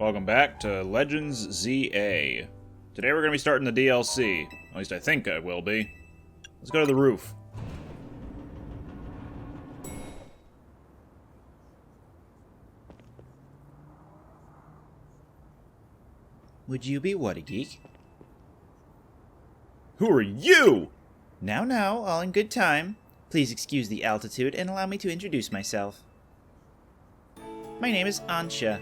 Welcome back to Legends ZA. Today we're going to be starting the DLC. At least I think I will be. Let's go to the roof. Would you be whattageek? Who are you? Now, all in good time. Please excuse the altitude and allow me to introduce myself. My name is Ansha.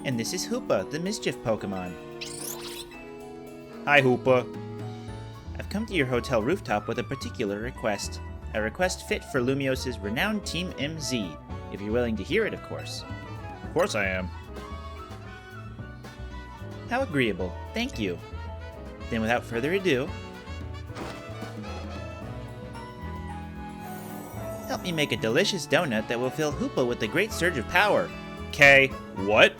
And this is Hoopa, the mischief Pokémon. Hi, Hoopa. I've come to your hotel rooftop with a particular request. A request fit for Lumios's renowned Team MZ, if you're willing to hear it, of course. Of course I am. How agreeable. Thank you. Then without further ado, help me make a delicious donut that will fill Hoopa with a great surge of power. K. What?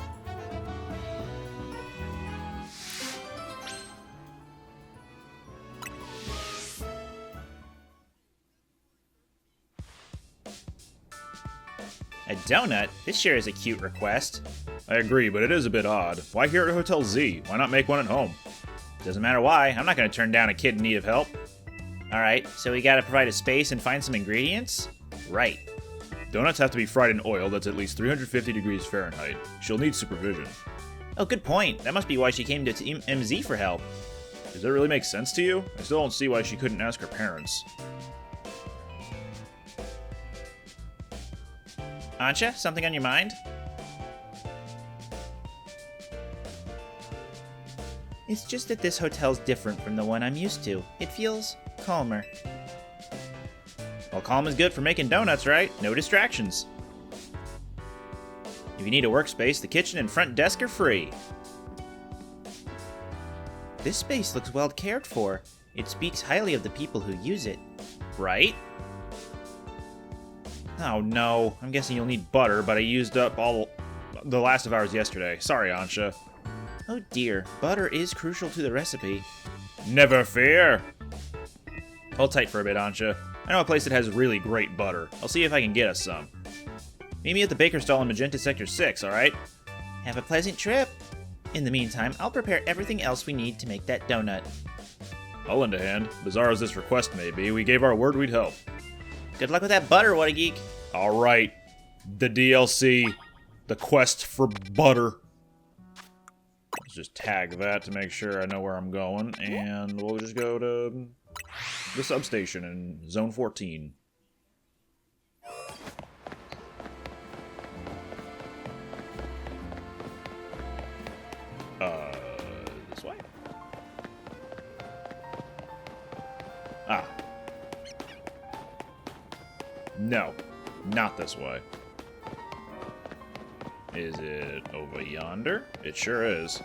A donut? This sure is a cute request. I agree, but it is a bit odd. Why here at Hotel Z? Why not make one at home? Doesn't matter why, I'm not going to turn down a kid in need of help. Alright, so we gotta provide a space and find some ingredients? Right. Donuts have to be fried in oil that's at least 350 degrees Fahrenheit. She'll need supervision. Oh, good point. That must be why she came to Team MZ for help. Does that really make sense to you? I still don't see why she couldn't ask her parents. Ansha, something on your mind? It's just that this hotel's different from the one I'm used to. It feels calmer. Well, calm is good for making donuts, right? No distractions. If you need a workspace, the kitchen and front desk are free. This space looks well cared for. It speaks highly of the people who use it. Right? Oh no, I'm guessing you'll need butter, but I used up all the last of ours yesterday. Sorry, Ansha. Oh dear, butter is crucial to the recipe. Never fear! Hold tight for a bit, Ansha. I know a place that has really great butter. I'll see if I can get us some. Meet me at the baker stall in Magenta Sector 6, alright? Have a pleasant trip. In the meantime, I'll prepare everything else we need to make that donut. I'll lend a hand. Bizarre as this request may be, we gave our word we'd help. Good luck with that butter, whattageek. Alright. The DLC. The quest for butter. Let's just tag that to make sure I know where I'm going, and we'll just go to the substation in Zone 14. This way? Ah. No, not this way. Is it over yonder? It sure is.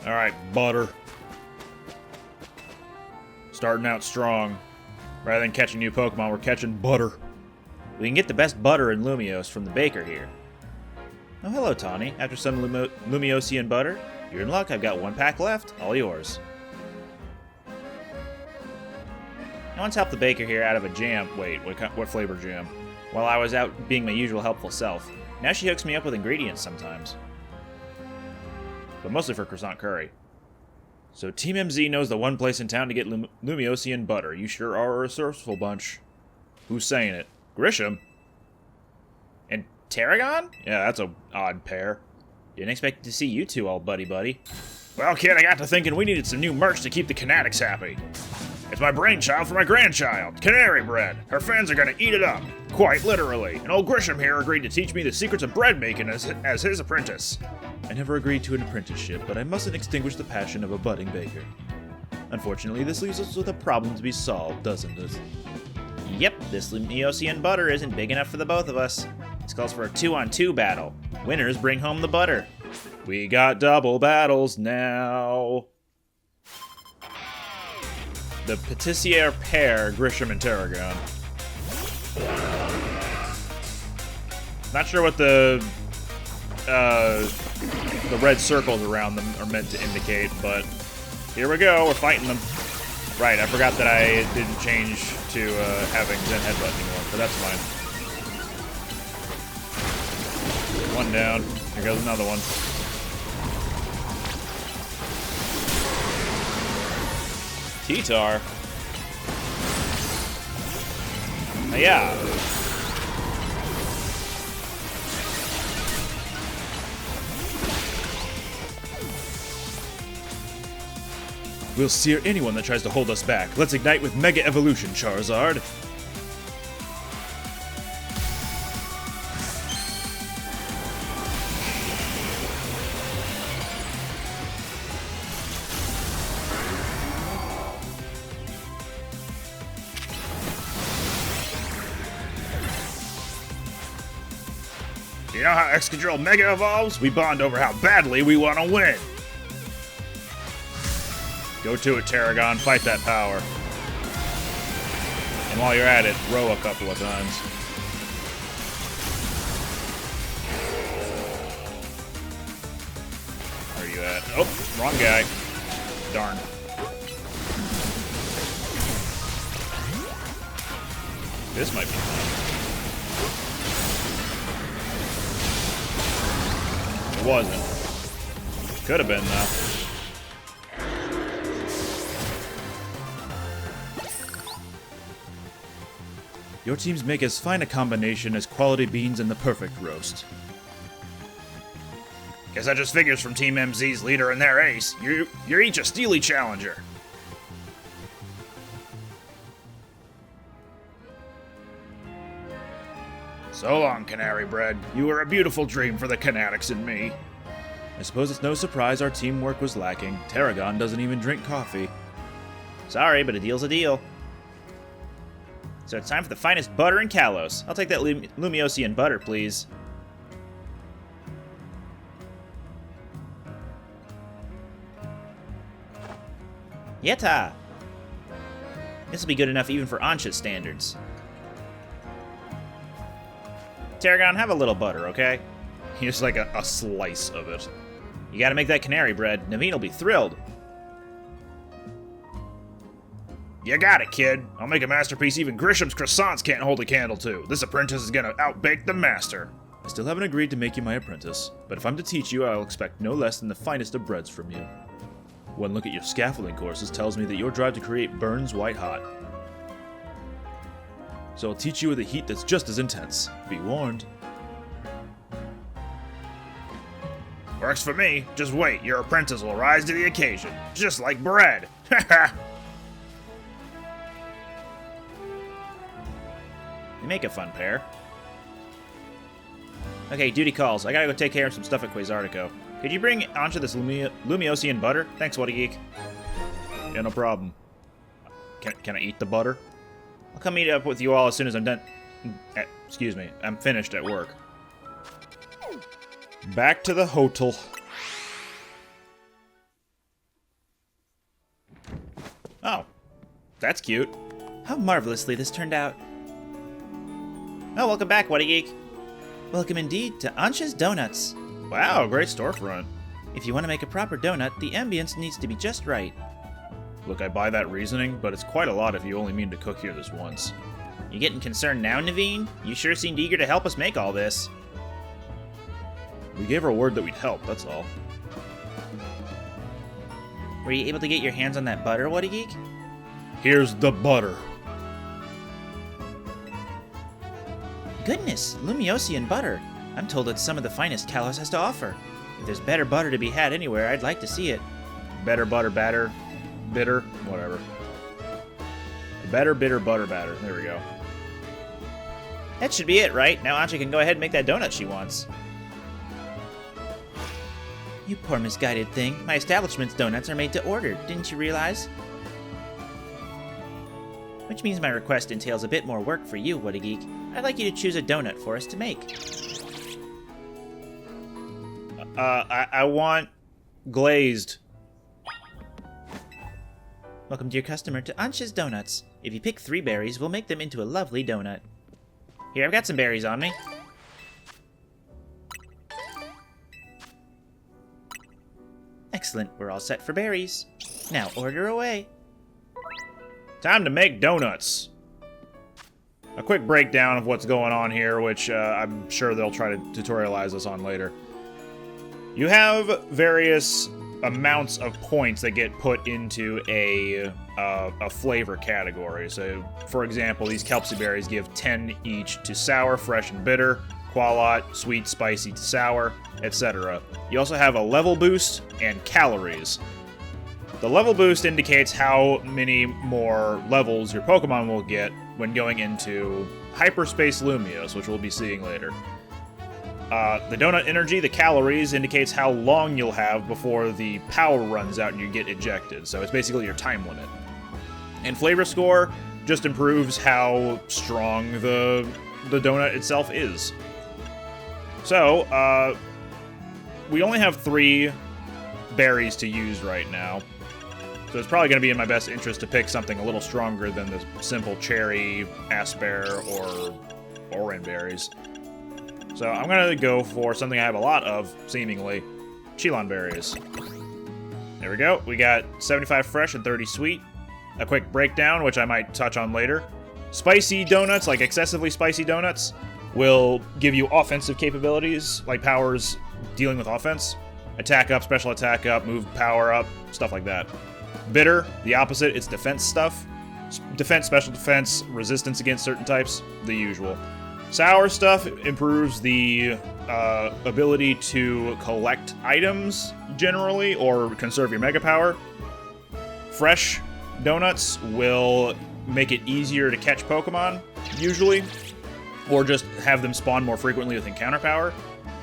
Alright, butter. Starting out strong. Rather than catching new Pokemon, we're catching butter. We can get the best butter in Lumios from the baker here. Oh, hello, Tawny. After some Lumiosian butter, you're in luck. I've got one pack left. All yours. I once helped the baker here out of a jam. Wait, what flavor jam? While I was out being my usual helpful self. Now she hooks me up with ingredients sometimes. But mostly for croissant curry. So Team MZ knows the one place in town to get Lumiosian butter. You sure are a resourceful bunch. Who's saying it? Grisham? And Tarragon? Yeah, that's a odd pair. Didn't expect to see you two all buddy-buddy. Well, kid, I got to thinking we needed some new merch to keep the Canatics happy. It's my brainchild for my grandchild, Canary Bread. Her fans are gonna eat it up, quite literally. And old Grisham here agreed to teach me the secrets of bread making as his apprentice. I never agreed to an apprenticeship, but I mustn't extinguish the passion of a budding baker. Unfortunately, this leaves us with a problem to be solved, doesn't it? Yep, this Lumiosian butter isn't big enough for the both of us. This calls for a 2-on-2 battle. Winners bring home the butter. We got double battles now. The Patissiere pair, Grisham and Tarragon. Not sure what the red circles around them are meant to indicate, but here we go, we're fighting them. Right, I forgot that I didn't change to having Zen Headbutt anymore, but that's fine. One down. Here goes another one. T-Tar. Yeah. We'll sear anyone that tries to hold us back. Let's ignite with Mega Evolution, Charizard. You know how Excadrill Mega evolves? We bond over how badly we want to win. Go to it, Tarragon. Fight that power. And while you're at it, row a couple of times. Where are you at? Oh, wrong guy. Darn. This might be fun. It wasn't. Could have been, though. Your teams make as fine a combination as quality beans and the perfect roast. Guess that just figures from Team MZ's leader and their ace. You're each a steely challenger. So long, Canary Bread. You were a beautiful dream for the Canatics and me. I suppose it's no surprise our teamwork was lacking. Tarragon doesn't even drink coffee. Sorry, but a deal's a deal. So it's time for the finest butter in Kalos. I'll take that Lumiosian butter, please. Yeta! This will be good enough even for Ansha's standards. Tarragon, have a little butter, okay? Just like a slice of it. You gotta make that canary bread. Naveen will be thrilled. You got it, kid. I'll make a masterpiece even Grisham's croissants can't hold a candle to. This apprentice is gonna outbake the master. I still haven't agreed to make you my apprentice, but if I'm to teach you, I'll expect no less than the finest of breads from you. One look at your scaffolding courses tells me that your drive to create burns white hot. So I'll teach you with a heat that's just as intense. Be warned. Works for me. Just wait, your apprentice will rise to the occasion. Just like bread. Haha. They make a fun pair. Okay, duty calls. I gotta go take care of some stuff at Quasartico. Could you bring Ansha this Lumiosian butter? Thanks, whattageek. Yeah, no problem. Can I eat the butter? I'll come meet up with you all as soon as I'm done. Excuse me, I'm finished at work. Back to the hotel. Oh, that's cute. How marvelously this turned out. Oh, welcome back, whattageek. Welcome indeed to Ansha's Donuts. Wow, great storefront. If you want to make a proper donut, the ambience needs to be just right. Look, I buy that reasoning, but it's quite a lot if you only mean to cook here this once. You getting concerned now, Naveen? You sure seemed eager to help us make all this. We gave her word that we'd help, that's all. Were you able to get your hands on that butter, whattageek? Here's the butter. Goodness, Lumiosian butter. I'm told it's some of the finest Kalos has to offer. If there's better butter to be had anywhere, I'd like to see it. Better butter batter. Bitter. Whatever. Better bitter butter batter. There we go. That should be it, right? Now Ansha can go ahead and make that donut she wants. You poor misguided thing. My establishment's donuts are made to order. Didn't you realize? Which means my request entails a bit more work for you, whattageek. I'd like you to choose a donut for us to make. I want glazed. Welcome, dear customer, to Ansha's Donuts. If you pick 3 berries, we'll make them into a lovely donut. Here, I've got some berries on me. Excellent, we're all set for berries. Now order away. Time to make donuts. A quick breakdown of what's going on here, which I'm sure they'll try to tutorialize us on later. You have various amounts of points that get put into a flavor category. So, for example, these Kelpsie berries give 10 each to sour, fresh, and bitter, qualot, sweet, spicy to sour, etc. You also have a level boost and calories. The level boost indicates how many more levels your Pokemon will get when going into Hyperspace Lumios, which we'll be seeing later. The donut energy, the calories, indicates how long you'll have before the power runs out and you get ejected. So it's basically your time limit. And flavor score just improves how strong the donut itself is. So, we only have 3 berries to use right now. So it's probably going to be in my best interest to pick something a little stronger than the simple cherry, asper, or orange berries. So I'm going to go for something I have a lot of, seemingly, Chilon berries. There we go. We got 75 fresh and 30 sweet. A quick breakdown, which I might touch on later. Spicy donuts, like excessively spicy donuts, will give you offensive capabilities, like powers dealing with offense. Attack up, special attack up, move power up, stuff like that. Bitter, the opposite, it's defense stuff. Defense, special defense, resistance against certain types, the usual. Sour stuff improves the ability to collect items, generally, or conserve your mega power. Fresh donuts will make it easier to catch Pokemon, usually, or just have them spawn more frequently with encounter power.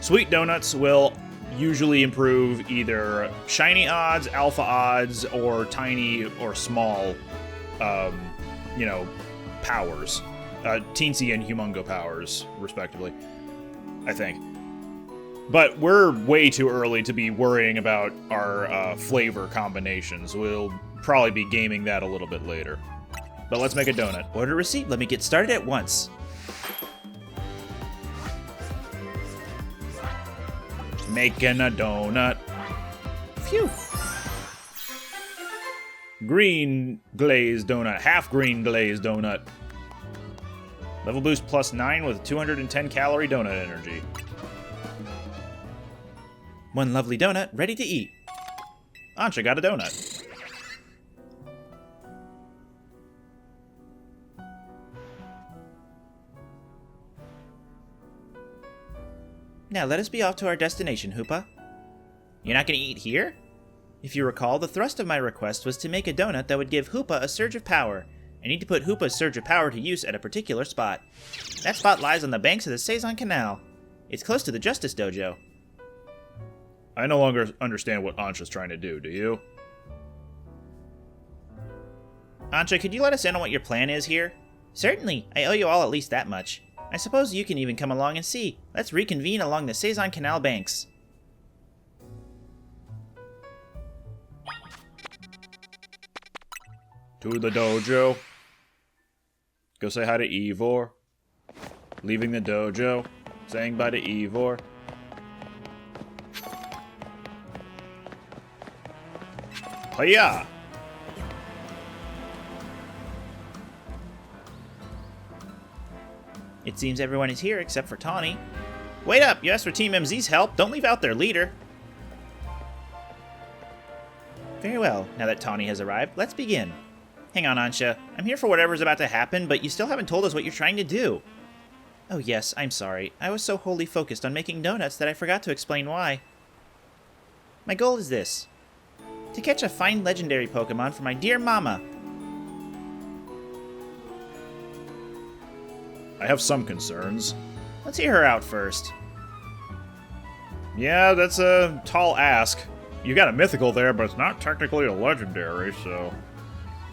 Sweet donuts will usually improve either shiny odds, alpha odds, or tiny or small, powers. Teensy and Humongo powers, respectively, I think. But we're way too early to be worrying about our flavor combinations. We'll probably be gaming that a little bit later. But let's make a donut. Order receipt. Let me get started at once. Making a donut. Phew. Green glazed donut. Half green glazed donut. Level boost +9 with 210 calorie donut energy. One lovely donut ready to eat. Ansha got a donut. Now let us be off to our destination, Hoopa. You're not going to eat here? If you recall, the thrust of my request was to make a donut that would give Hoopa a surge of power. I need to put Hoopa's surge of power to use at a particular spot. That spot lies on the banks of the Saison Canal. It's close to the Justice Dojo. I no longer understand what Ansha's trying to do you? Ansha, could you let us in on what your plan is here? Certainly. I owe you all at least that much. I suppose you can even come along and see. Let's reconvene along the Saison Canal banks. To the dojo. Go say hi to Ivor. Leaving the dojo. Saying bye to Ivor. Hiya! It seems everyone is here except for Tawny. Wait up! You asked for Team MZ's help. Don't leave out their leader. Very well. Now that Tawny has arrived, let's begin. Hang on, Ansha. I'm here for whatever's about to happen, but you still haven't told us what you're trying to do. Oh yes, I'm sorry. I was so wholly focused on making donuts that I forgot to explain why. My goal is this. To catch a fine legendary Pokemon for my dear Mama. I have some concerns. Let's hear her out first. Yeah, that's a tall ask. You got a mythical there, but it's not technically a legendary, so...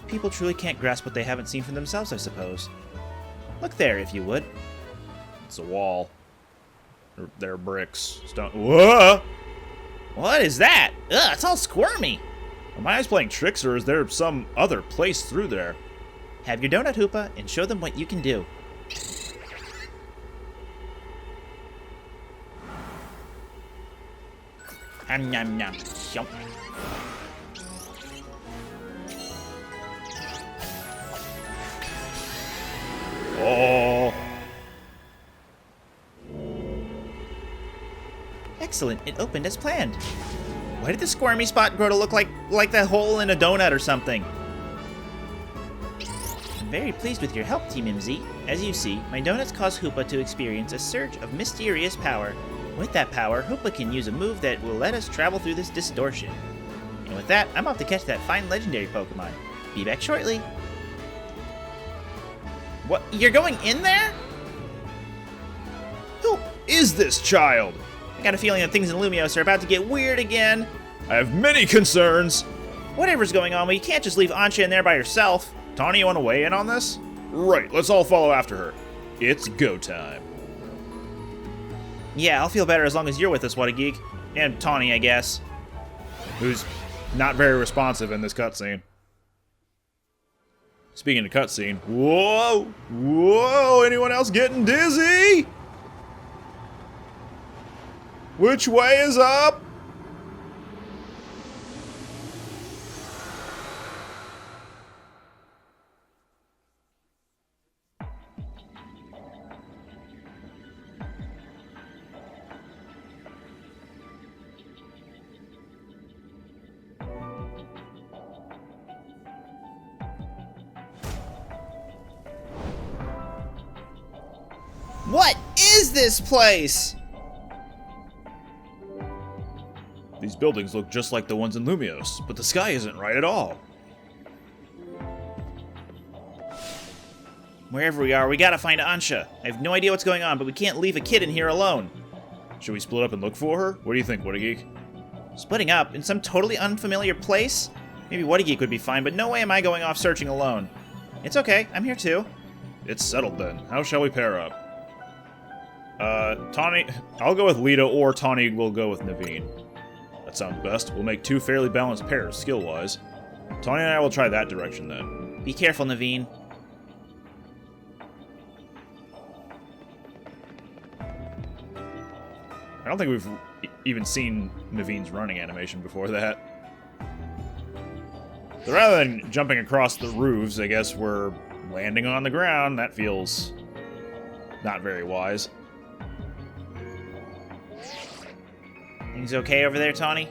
People truly can't grasp what they haven't seen for themselves, I suppose. Look there, if you would. It's a wall. They're bricks. Stone. Whoa! What is that? Ugh, it's all squirmy. Are my eyes playing tricks, or is there some other place through there? Have your donut, Hoopa, and show them what you can do. Nom nom. Yum. Excellent, it opened as planned. Why did the squirmy spot grow to look like that hole in a donut or something? I'm very pleased with your help, Team MZ. As you see, my donuts cause Hoopa to experience a surge of mysterious power. With that power, Hoopa can use a move that will let us travel through this distortion. And with that, I'm off to catch that fine legendary Pokemon. Be back shortly. What? You're going in there? Who is this child? I got a feeling that things in Lumiose are about to get weird again. I have many concerns. Whatever's going on, well, you can't just leave Ansha in there by herself. Tawny, you want to weigh in on this? Right, let's all follow after her. It's go time. Yeah, I'll feel better as long as you're with us, whattageek. And Tawny, I guess. Who's not very responsive in this cutscene. Speaking of cutscene, whoa! Whoa! Anyone else getting dizzy? Which way is up? What is this place? These buildings look just like the ones in Lumiose, but the sky isn't right at all. Wherever we are, we gotta find Ansha. I have no idea what's going on, but we can't leave a kid in here alone. Should we split up and look for her? What do you think, whattageek? Splitting up in some totally unfamiliar place? Maybe whattageek would be fine, but no way am I going off searching alone. It's okay, I'm here too. It's settled then. How shall we pair up? Tawny, I'll go with Lita, or Tawny will go with Naveen. That sounds best. We'll make two fairly balanced pairs, skill-wise. Tawny and I will try that direction then. Be careful, Naveen. I don't think we've even seen Naveen's running animation before that. So rather than jumping across the roofs, I guess we're landing on the ground. That feels not very wise. Things okay over there, Tawny?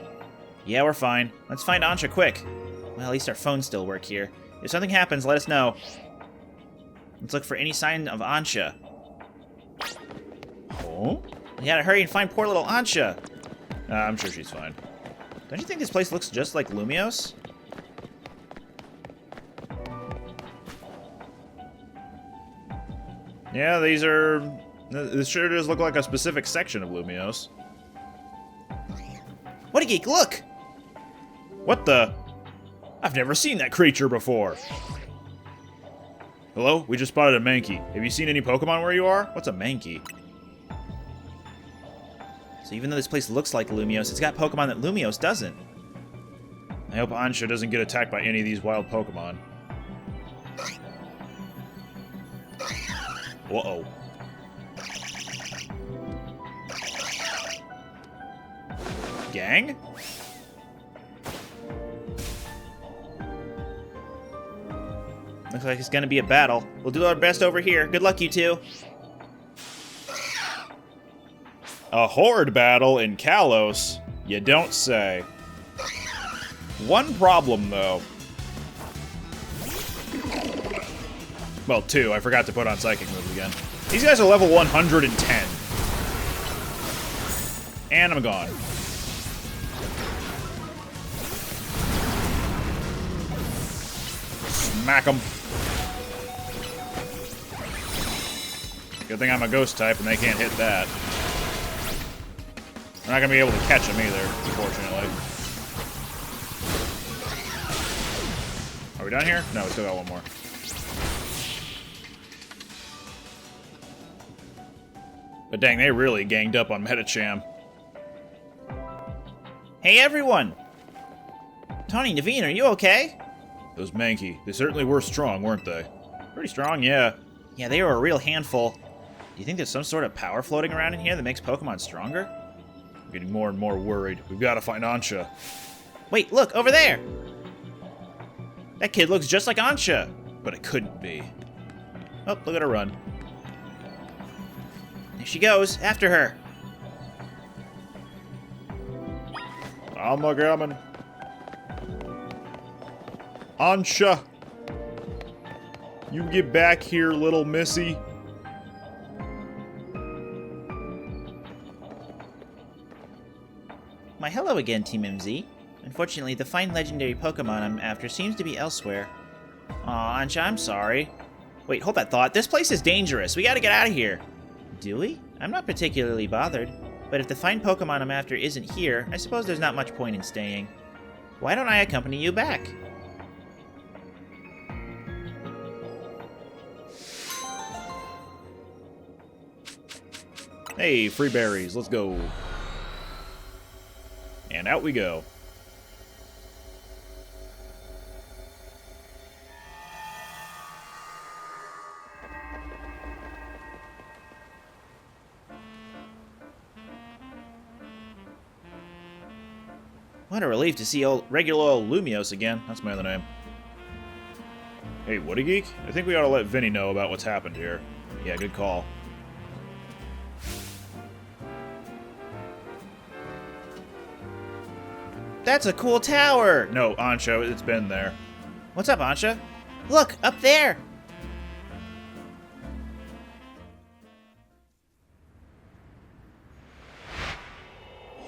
Yeah, we're fine. Let's find Ansha quick. Well, at least our phones still work here. If something happens, let us know. Let's look for any sign of Ansha. Oh? We gotta hurry and find poor little Ansha. I'm sure she's fine. Don't you think this place looks just like Lumiose? Yeah, these are... This sure does look like a specific section of Lumiose. Whattageek, look! What the? I've never seen that creature before. Hello? We just spotted a Mankey. Have you seen any Pokemon where you are? What's a Mankey? So even though this place looks like Lumiose, it's got Pokemon that Lumiose doesn't. I hope Ansha doesn't get attacked by any of these wild Pokemon. Uh-oh. Gang? Looks like it's gonna be a battle. We'll do our best over here. Good luck, you two. A horde battle in Kalos? You don't say. One problem, though. Well, two. I forgot to put on Psychic moves again. These guys are level 110. And I'm gone. Smack them. Good thing I'm a ghost type and they can't hit that. We're not gonna be able to catch them either, unfortunately. Are we done here? No, we still got one more. But dang, they really ganged up on Metacham. Hey, everyone! Tawny, Naveen, are you okay? Those Mankey, they certainly were strong, weren't they? Pretty strong, yeah. Yeah, they were a real handful. Do you think there's some sort of power floating around in here that makes Pokemon stronger? I'm getting more and more worried. We've got to find Ansha. Wait, look, over there! That kid looks just like Ansha! But it couldn't be. Oh, look at her run. There she goes, after her. I'm a coming. Ansha! You get back here, little missy. Why, hello again, Team MZ. Unfortunately, the fine legendary Pokemon I'm after seems to be elsewhere. Aw, Ansha, I'm sorry. Wait, hold that thought. This place is dangerous. We gotta get out of here. Do we? I'm not particularly bothered. But if the fine Pokemon I'm after isn't here, I suppose there's not much point in staying. Why don't I accompany you back? Hey, free berries. Let's go. And out we go. What a relief to see regular old Lumiose again. That's my other name. Hey, whattageek? I think we ought to let Vinny know about what's happened here. Yeah, good call. That's a cool tower! No, Ansha, it's been there. What's up, Ansha? Look, up there!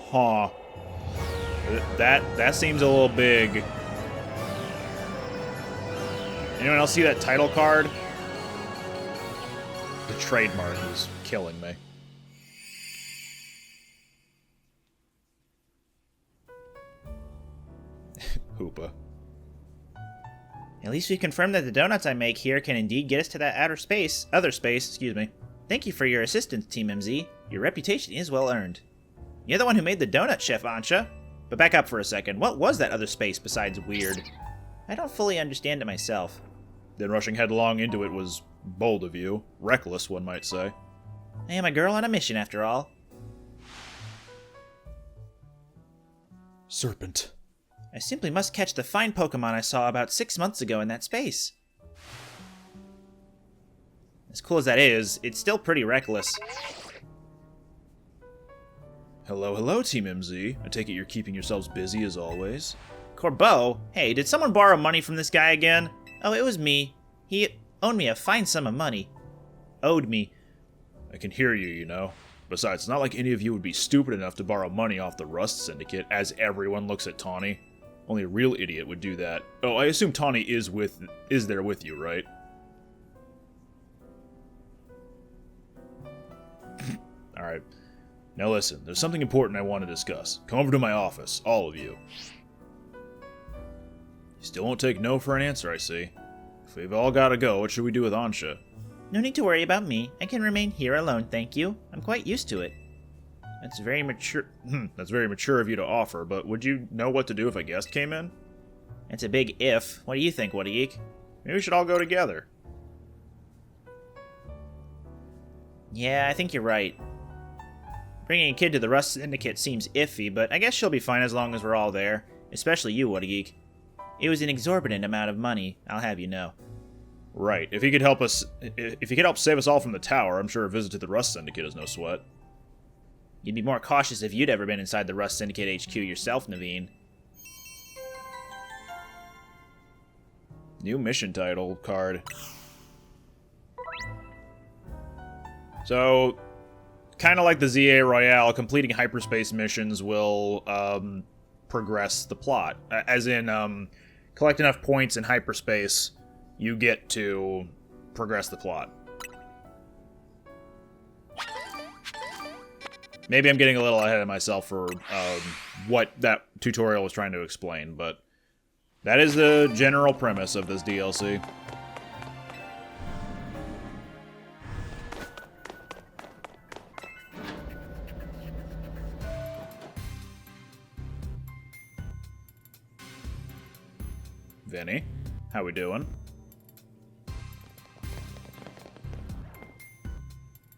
Huh. That seems a little big. Anyone else see that title card? The trademark is killing me. Hoopa. At least we've confirmed that the donuts I make here can indeed get us to that other space, excuse me. Thank you for your assistance, Team MZ. Your reputation is well earned. You're the one who made the donut, Chef Ansha. But back up for a second. What was that other space besides weird? I don't fully understand it myself. Then rushing headlong into it was bold of you. Reckless, one might say. I am a girl on a mission, after all. Serpent. I simply must catch the fine Pokemon I saw about 6 months ago in that space. As cool as that is, it's still pretty reckless. Hello, hello, Team MZ. I take it you're keeping yourselves busy as always. Corbeau? Hey, did someone borrow money from this guy again? Oh, it was me. He owed me a fine sum of money. Owed me. I can hear you, you know. Besides, it's not like any of you would be stupid enough to borrow money off the Rust Syndicate, as everyone looks at Tawny. Only a real idiot would do that. Oh, I assume Tawny is there with you, right? Alright. Now listen, there's something important I want to discuss. Come over to my office, all of you. You still won't take no for an answer, I see. If we've all gotta go, what should we do with Ansha? No need to worry about me. I can remain here alone, thank you. I'm quite used to it. That's very mature. That's very mature of you to offer, but would you know what to do if a guest came in? It's a big if. What do you think, whattageek? Maybe we should all go together. Yeah, I think you're right. Bringing a kid to the Rust Syndicate seems iffy, but I guess she'll be fine as long as we're all there. Especially you, whattageek. It was an exorbitant amount of money, I'll have you know. Right. If he could help save us all from the tower, I'm sure a visit to the Rust Syndicate is no sweat. You'd be more cautious if you'd ever been inside the Rust Syndicate HQ yourself, Naveen. New mission title card. So, kind of like the ZA Royale, completing hyperspace missions will progress the plot. As in, collect enough points in hyperspace, you get to progress the plot. Maybe I'm getting a little ahead of myself for what that tutorial was trying to explain, but that is the general premise of this DLC. Vinny, how we doing?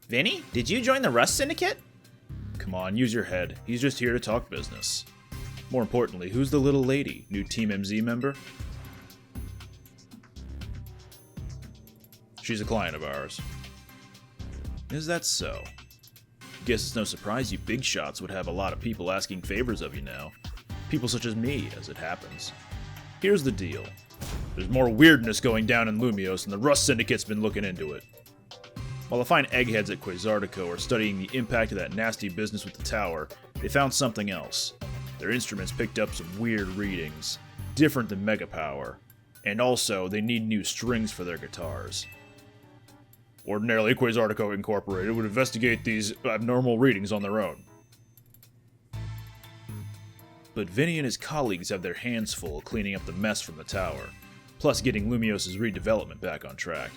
Vinny, did you join the Rust Syndicate? Come on, use your head. He's just here to talk business. More importantly, who's the little lady? New Team MZ member? She's a client of ours. Is that so? Guess it's no surprise you big shots would have a lot of people asking favors of you now. people such as me, as it happens. Here's the deal. There's more weirdness going down in Lumios, and the Rust Syndicate's been looking into it. While the fine eggheads at Quasartico are studying the impact of that nasty business with the tower, they found something else. Their instruments picked up some weird readings, different than Mega Power, and also they need new strings for their guitars. Ordinarily, Quasartico Incorporated would investigate these abnormal readings on their own. But Vinny and his colleagues have their hands full cleaning up the mess from the tower, plus getting Lumios' redevelopment back on track.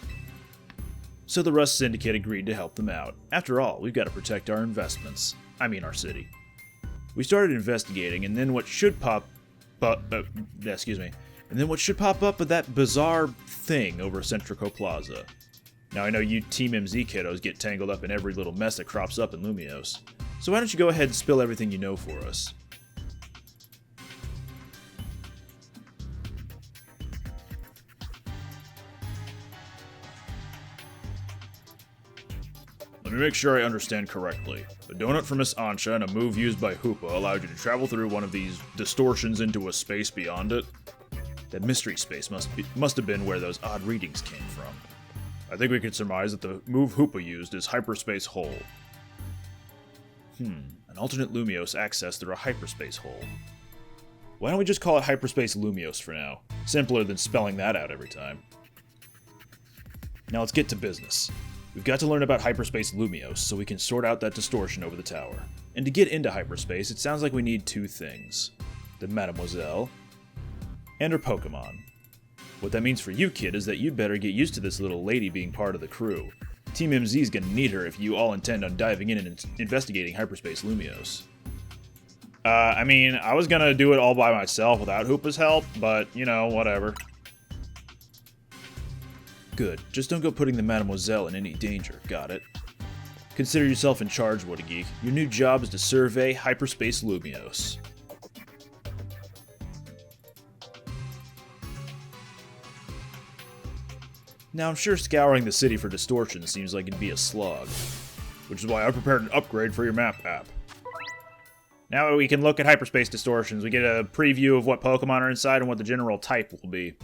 So the Rust Syndicate agreed to help them out. After all, we've got to protect our investments. I mean our city. We started investigating, and then what should pop up with that bizarre thing over Centrico Plaza. Now I know you Team MZ kiddos get tangled up in every little mess that crops up in Lumios, so why don't you go ahead and spill everything you know for us? Let me make sure I understand correctly. A donut from Miss Ansha and a move used by Hoopa allowed you to travel through one of these distortions into a space beyond it? That mystery space must have been where those odd readings came from. I think we can surmise that the move Hoopa used is Hyperspace Hole. An alternate Lumios access through a hyperspace hole. Why don't we just call it Hyperspace Lumios for now? Simpler than spelling that out every time. Now let's get to business. We've got to learn about Hyperspace Lumios so we can sort out that distortion over the tower. And to get into hyperspace, it sounds like we need two things. The Mademoiselle and her Pokémon. What that means for you, kid, is that you'd better get used to this little lady being part of the crew. Team MZ's gonna need her if you all intend on diving in and investigating Hyperspace Lumios. I mean, I was gonna do it all by myself without Hoopa's help, but, you know, whatever. Good. Just don't go putting the Mademoiselle in any danger, got it? Consider yourself in charge, whattageek. Your new job is to survey Hyperspace Lumios. Now, I'm sure scouring the city for distortions seems like it'd be a slog, which is why I prepared an upgrade for your map app. Now we can look at hyperspace distortions. We get a preview of what Pokemon are inside and what the general type will be.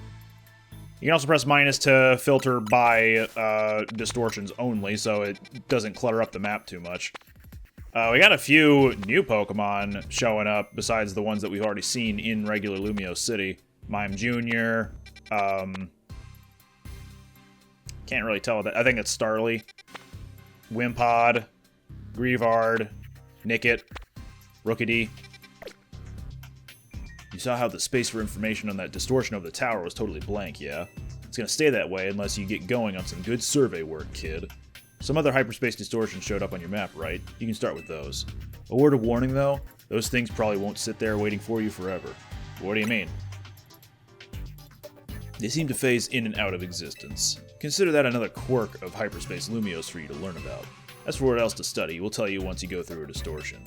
You can also press minus to filter by distortions only, so it doesn't clutter up the map too much. We got a few new Pokemon showing up besides the ones that we've already seen in regular Lumios City. Mime Jr., can't really tell that. I think it's Starly, Wimpod, Grievard, Nickit, Rookidee. You saw how the space for information on that distortion over the tower was totally blank, yeah? It's gonna stay that way unless you get going on some good survey work, kid. Some other hyperspace distortions showed up on your map, right? You can start with those. A word of warning, though, those things probably won't sit there waiting for you forever. What do you mean? They seem to phase in and out of existence. Consider that another quirk of Hyperspace Lumios for you to learn about. As for what else to study, we'll tell you once you go through a distortion.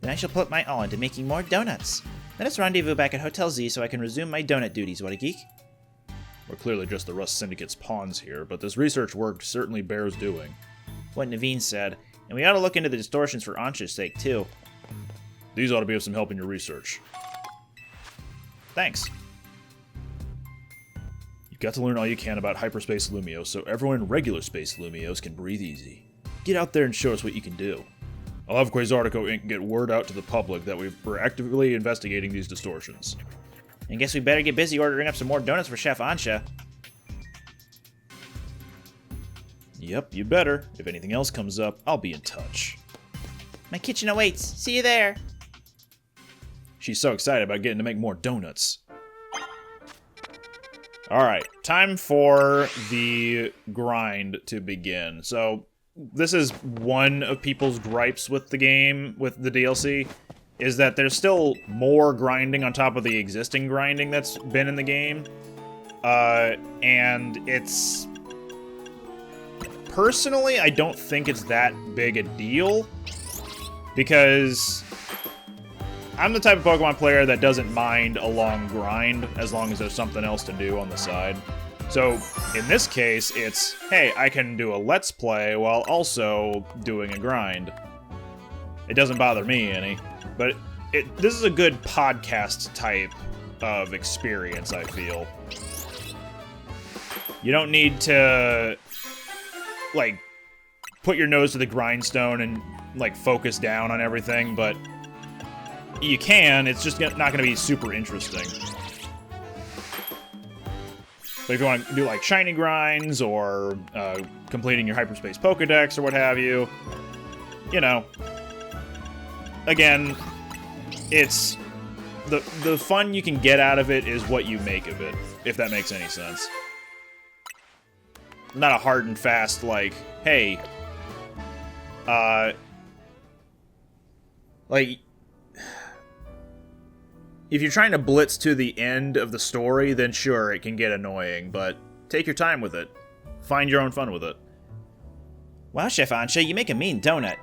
Then I shall put my all into making more donuts. Let us rendezvous back at Hotel Z so I can resume my donut duties, whattageek. We're clearly just the Rust Syndicate's pawns here, but this research work certainly bears doing. What Naveen said, and we ought to look into the distortions for Ansha's sake, too. These ought to be of some help in your research. Thanks. You've got to learn all you can about Hyperspace Lumios so everyone in regular space Lumios can breathe easy. Get out there and show us what you can do. I'll have Quasartico Inc. get word out to the public that we're actively investigating these distortions. I guess we better get busy ordering up some more donuts for Chef Ansha. Yep, you better. If anything else comes up, I'll be in touch. My kitchen awaits. See you there. She's so excited about getting to make more donuts. Alright, time for the grind to begin. So, this is one of people's gripes with the game, with the DLC, is that there's still more grinding on top of the existing grinding that's been in the game. And it's... Personally, I don't think it's that big a deal, because I'm the type of Pokemon player that doesn't mind a long grind as long as there's something else to do on the side. So, in this case, it's, hey, I can do a Let's Play while also doing a grind. It doesn't bother me any, but this is a good podcast type of experience, I feel. You don't need to, like, put your nose to the grindstone and, like, focus down on everything, but you can. It's just not going to be super interesting. But if you want to do, like, shiny grinds or completing your hyperspace Pokedex or what have you, you know, again, it's the fun you can get out of it is what you make of it, if that makes any sense. Not a hard and fast, like, hey, like, if you're trying to blitz to the end of the story, then sure, it can get annoying, but take your time with it. Find your own fun with it. Wow, Chef Ansha, you make a mean donut.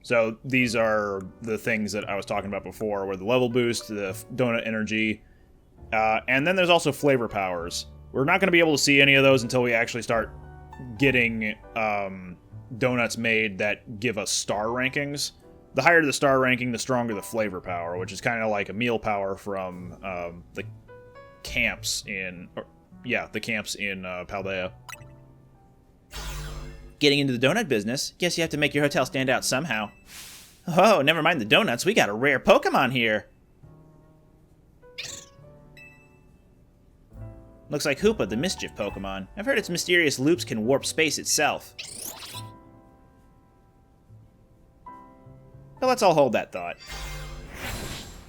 So these are the things that I was talking about before, where the level boost, the donut energy, and then there's also flavor powers. We're not going to be able to see any of those until we actually start getting donuts made that give us star rankings. The higher the star ranking, the stronger the flavor power, which is kind of like a meal power from the camps in, Paldea. Getting into the donut business, guess you have to make your hotel stand out somehow. Oh, never mind the donuts, we got a rare Pokemon here. Looks like Hoopa, the Mischief Pokemon. I've heard its mysterious loops can warp space itself. But let's all hold that thought.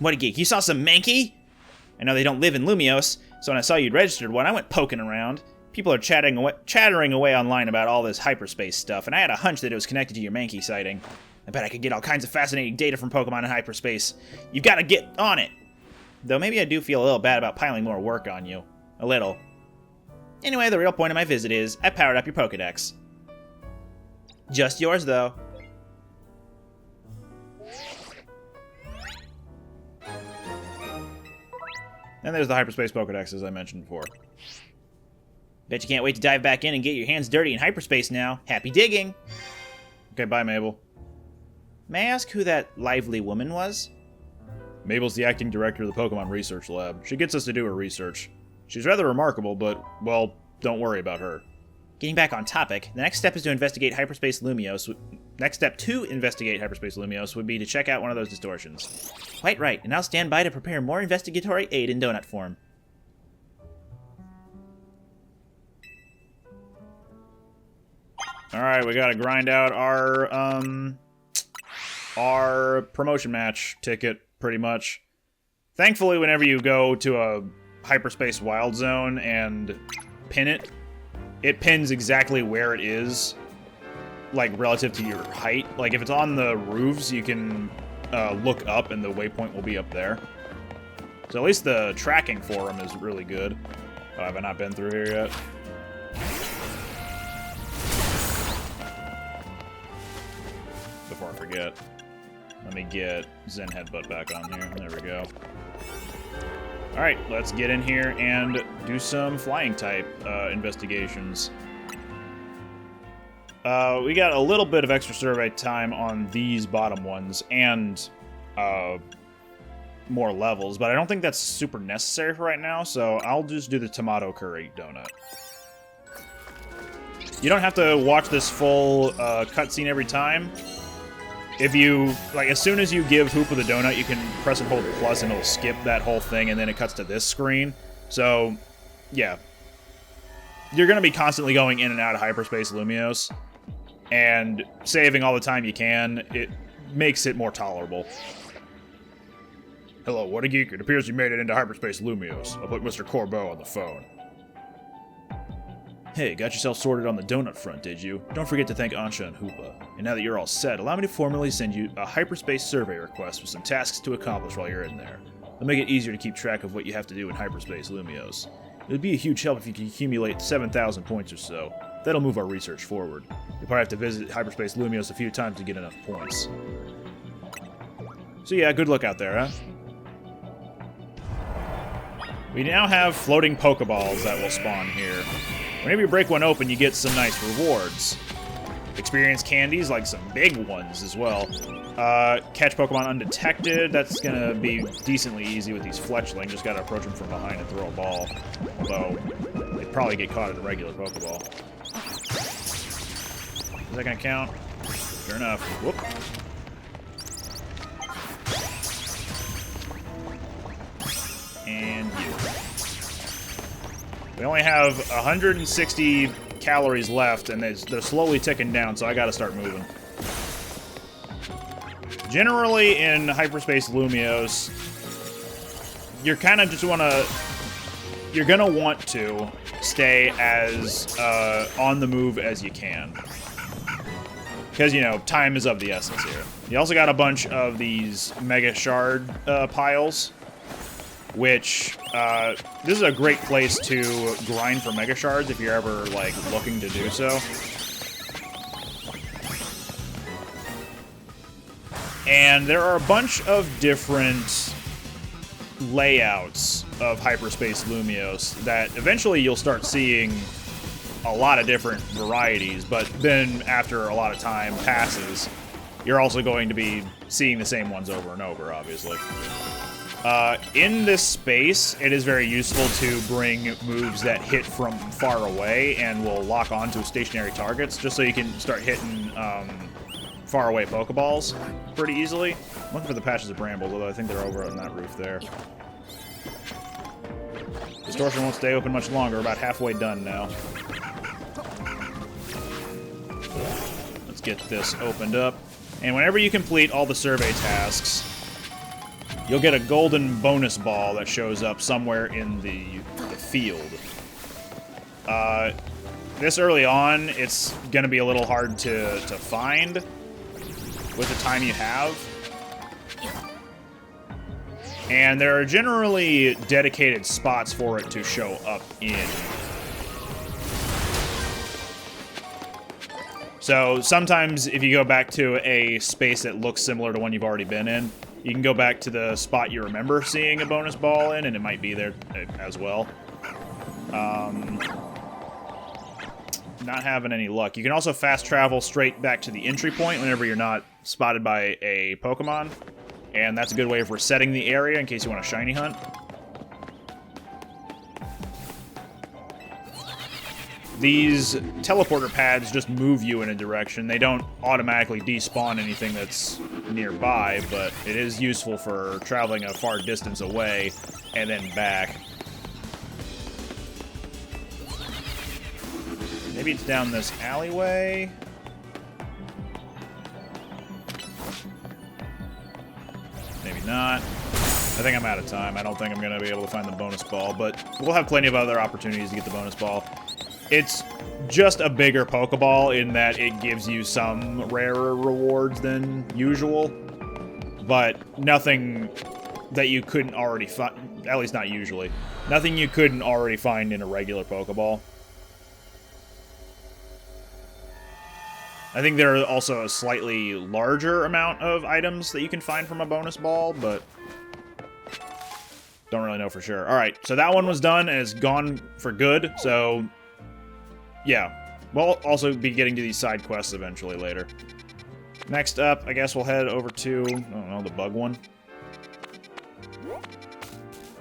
Whattageek, you saw some Mankey? I know they don't live in Lumiose, so when I saw you'd registered one, I went poking around. People are chattering away online about all this hyperspace stuff, and I had a hunch that it was connected to your Mankey sighting. I bet I could get all kinds of fascinating data from Pokemon in hyperspace. You've got to get on it! Though maybe I do feel a little bad about piling more work on you. A little. Anyway, the real point of my visit is, I powered up your Pokedex. Just yours, though. And there's the hyperspace Pokedex, as I mentioned before. Bet you can't wait to dive back in and get your hands dirty in hyperspace now. Happy digging! Okay, bye, Mabel. May I ask who that lively woman was? Mabel's the acting director of the Pokemon Research Lab. She gets us to do her research. She's rather remarkable, but, well, don't worry about her. Getting back on topic, the next step is to investigate Hyperspace Lumiose. Next step to investigate Hyperspace Lumiose would be to check out one of those distortions. Quite right, and I'll stand by to prepare more investigatory aid in donut form. Alright, we gotta grind out our promotion match ticket, pretty much. Thankfully, whenever you go to a Hyperspace Wild Zone and pin it, it pins exactly where it is, like, relative to your height. Like, if it's on the roofs, you can look up and the waypoint will be up there. So at least the tracking for them is really good. Oh, have I not been through here yet? Before I forget, let me get Zen Headbutt back on here. There we go. Alright, let's get in here and do some flying type investigations. We got a little bit of extra survey time on these bottom ones and more levels, but I don't think that's super necessary for right now, so I'll just do the tomato curry donut. You don't have to watch this full cutscene every time. If you, like, as soon as you give Hoopa the donut, you can press and hold plus and it'll skip that whole thing and then it cuts to this screen. So, yeah. You're going to be constantly going in and out of Hyperspace Lumiose, and saving all the time you can, it makes it more tolerable. Hello, whattageek. It appears you made it into Hyperspace Lumiose. I'll put Mr. Corbeau on the phone. Hey, got yourself sorted on the donut front, did you? Don't forget to thank Ansha and Hoopa. And now that you're all set, allow me to formally send you a hyperspace survey request with some tasks to accomplish while you're in there. It'll make it easier to keep track of what you have to do in Hyperspace Lumiose. It would be a huge help if you could accumulate 7,000 points or so. That'll move our research forward. You'll probably have to visit Hyperspace Lumiose a few times to get enough points. So yeah, good luck out there, huh? We now have floating Pokeballs that will spawn here. Whenever you break one open, you get some nice rewards. experience candies, like some big ones as well. Catch Pokemon undetected. That's gonna be decently easy with these Fletchling. Just gotta approach them from behind and throw a ball. Although, they'd probably get caught in a regular Pokeball. Is that gonna count? Sure enough. Whoop. And you. We only have 160 calories left, and they're slowly ticking down, so I gotta start moving. Generally, in Hyperspace Lumiose, you're kind of just you're gonna want to stay as on the move as you can. Because, you know, time is of the essence here. You also got a bunch of these Mega Shard piles, which, this is a great place to grind for Mega Shards if you're ever, like, looking to do so. And there are a bunch of different layouts of Hyperspace Lumiose that eventually you'll start seeing a lot of different varieties, but then after a lot of time passes, you're also going to be seeing the same ones over and over, obviously. In this space, it is very useful to bring moves that hit from far away and will lock onto stationary targets, just so you can start hitting far away Pokeballs pretty easily. I'm looking for the patches of brambles, although I think they're over on that roof there. Distortion won't stay open much longer. We're about halfway done now. Let's get this opened up. And whenever you complete all the survey tasks, you'll get a golden bonus ball that shows up somewhere in the field. This early on, it's going to be a little hard to find with the time you have. And there are generally dedicated spots for it to show up in. So sometimes if you go back to a space that looks similar to one you've already been in, you can go back to the spot you remember seeing a bonus ball in, and it might be there as well. Not having any luck. You can also fast travel straight back to the entry point whenever you're not spotted by a Pokemon. And that's a good way of resetting the area in case you want to shiny hunt. These teleporter pads just move you in a direction. They don't automatically despawn anything that's nearby, but it is useful for traveling a far distance away and then back. Maybe it's down this alleyway. Maybe not. I think I'm out of time. I don't think I'm going to be able to find the bonus ball, but we'll have plenty of other opportunities to get the bonus ball. It's just a bigger Pokeball in that it gives you some rarer rewards than usual, but nothing that you couldn't already find, at least not usually. Nothing you couldn't already find in a regular Pokeball. I think there are also a slightly larger amount of items that you can find from a bonus ball, but don't really know for sure. Alright, so that one was done and it's gone for good, so yeah. We'll also be getting to these side quests eventually later. Next up, I guess we'll head over to, I don't know, the bug one.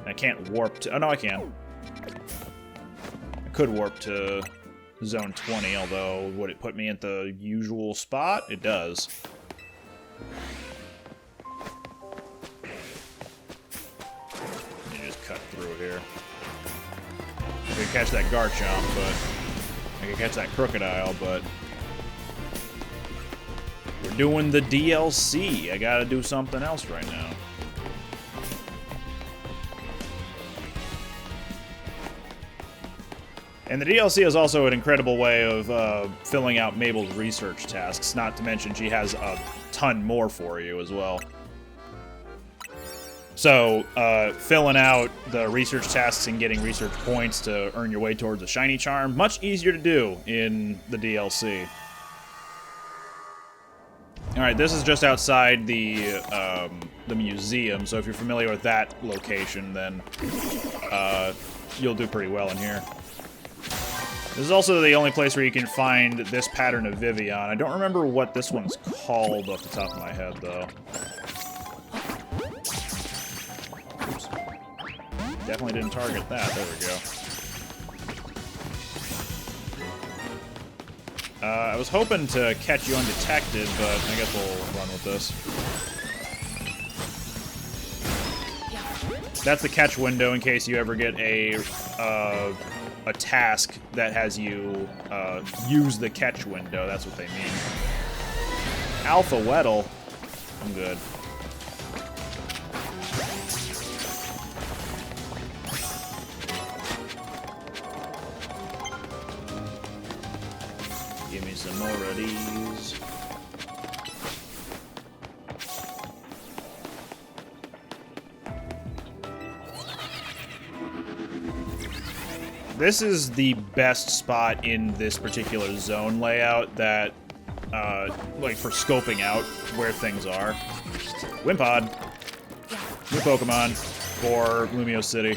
I can't warp to, oh no I can. I could warp to Zone 20, although would it put me at the usual spot? It does. You just cut through here. I could catch that Garchomp, but I could catch that Crocodile, but we're doing the DLC. I gotta do something else right now. And the DLC is also an incredible way of filling out Mabel's research tasks, not to mention she has a ton more for you as well. So, filling out the research tasks and getting research points to earn your way towards a shiny charm, much easier to do in the DLC. Alright, this is just outside the museum, so if you're familiar with that location, then you'll do pretty well in here. This is also the only place where you can find this pattern of Vivian. I don't remember what this one's called off the top of my head, though. Oops. Definitely didn't target that. There we go. I was hoping to catch you undetected, but I guess we'll run with this. That's the catch window in case you ever get a task that has you use the catch window. That's what they mean. Alpha Weddle. I'm good. Give me some more of these. This is the best spot in this particular zone layout that, like, for scoping out where things are. Wimpod. New Pokemon for Lumio City.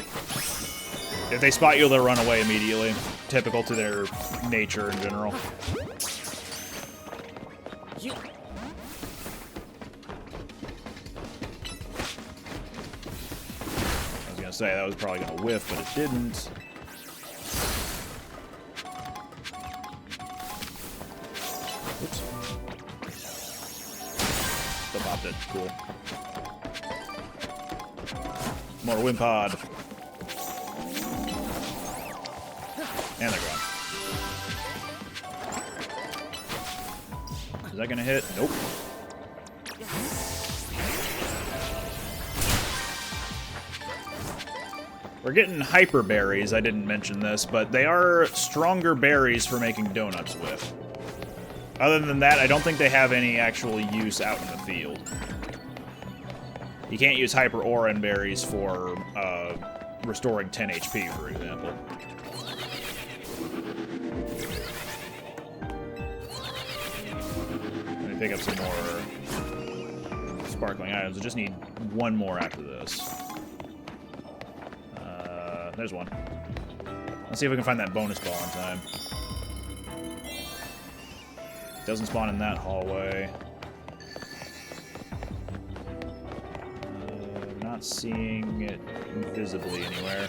If they spot you, they'll run away immediately. Typical to their nature in general. I was gonna say, that was probably gonna whiff, but it didn't. Oops. Still popped it. Cool. More Wimpod. And they're gone. Is that gonna hit? Nope. We're getting hyper berries. I didn't mention this, but they are stronger berries for making donuts with. Other than that, I don't think they have any actual use out in the field. You can't use hyper oran berries for restoring 10 HP, for example. Let me pick up some more sparkling items. I just need one more after this. There's one. Let's see if we can find that bonus ball in time. Doesn't spawn in that hallway. Not seeing it visibly anywhere.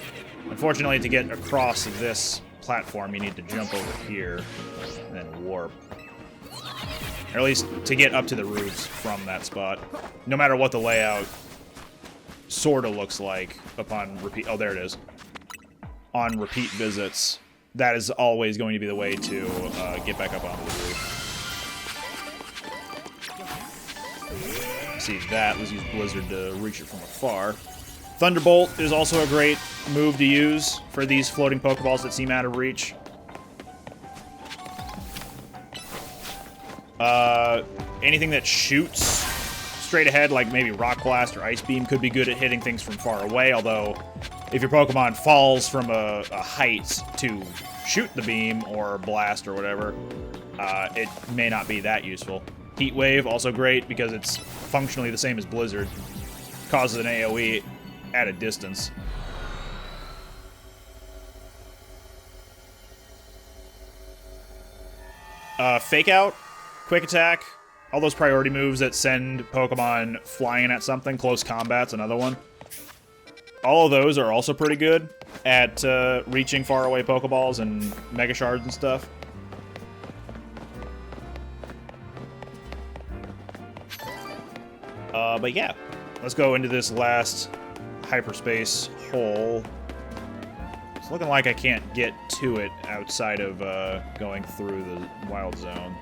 Unfortunately, to get across this platform, you need to jump over here and then warp. Or at least to get up to the roofs from that spot. No matter what the layout sort of looks like upon repeat... Oh, there it is. On repeat visits, that is always going to be the way to get back up onto the roof. See that, let's use Blizzard to reach it from afar. Thunderbolt is also a great move to use for these floating Pokeballs that seem out of reach. Anything that shoots straight ahead, like maybe Rock Blast or Ice Beam, could be good at hitting things from far away, although if your Pokemon falls from a height to shoot the beam or blast or whatever, it may not be that useful. Heat Wave, also great because it's functionally the same as Blizzard. Causes an AoE at a distance. Fake Out, Quick Attack, all those priority moves that send Pokemon flying at something. Close Combat's another one. All of those are also pretty good at reaching faraway Pokeballs and Mega Shards and stuff. But yeah, let's go into this last hyperspace hole. It's looking like I can't get to it outside of going through the wild zone.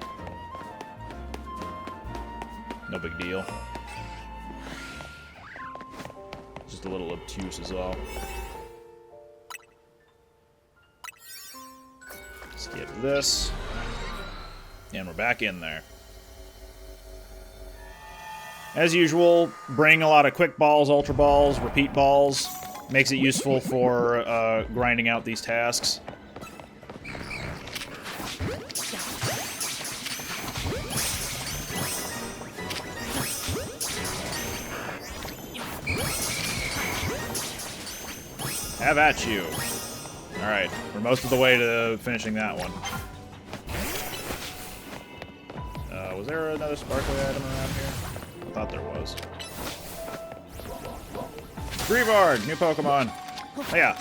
No big deal. Just a little obtuse is all. Skip this. And we're back in there. As usual, bring a lot of quick balls, ultra balls, repeat balls. Makes it useful for grinding out these tasks. Have at you. Alright, we're most of the way to finishing that one. Was there another sparkly item around here? I thought there was. Greavard, new Pokemon. Oh, yeah.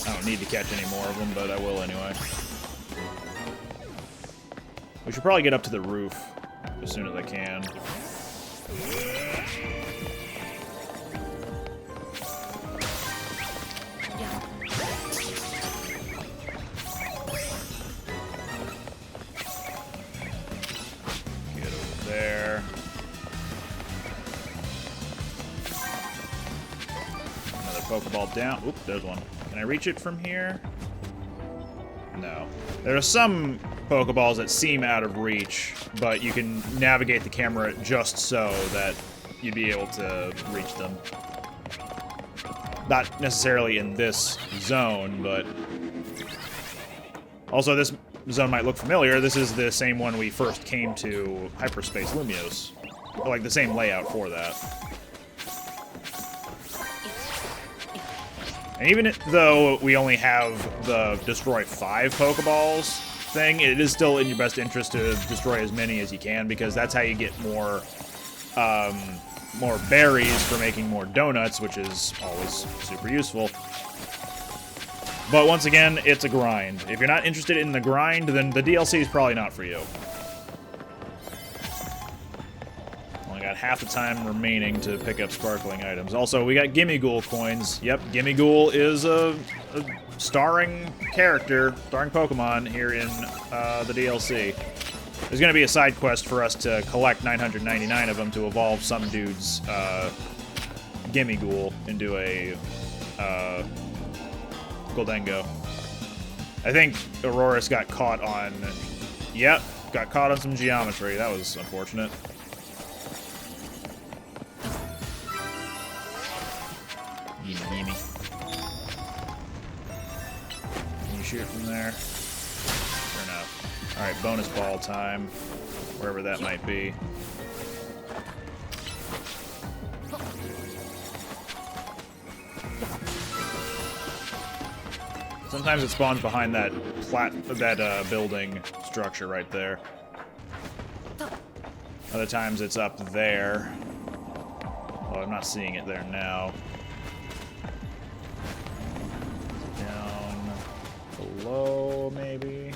I don't need to catch any more of them, but I will anyway. We should probably get up to the roof as soon as I can. Get over there. Another Pokeball down. Oop, there's one. Can I reach it from here? No. There are some Pokeballs that seem out of reach, but you can navigate the camera just so that you'd be able to reach them. Not necessarily in this zone, but... Also, this zone might look familiar. This is the same one we first came to Hyperspace Lumiose. Or, like, the same layout for that. And even though we only have the destroy 5 Pokeballs thing, it is still in your best interest to destroy as many as you can, because that's how you get more berries for making more donuts, which is always super useful. But once again, it's a grind. If you're not interested in the grind, then the DLC is probably not for you. Only got half the time remaining to pick up sparkling items. Also, we got Gimmighoul coins. Yep, Gimmighoul is a starring character, starring Pokemon here in the DLC. There's going to be a side quest for us to collect 999 of them to evolve some dude's Gimmighoul into a Goldengo. I think Auroras got caught on... Yep, got caught on some geometry. That was unfortunate. Gimme. Can you shoot from there? Sure enough. Alright, bonus ball time. Wherever that might be. Sometimes it spawns behind that building structure right there. Other times it's up there. Oh, I'm not seeing it there now. Down below, maybe.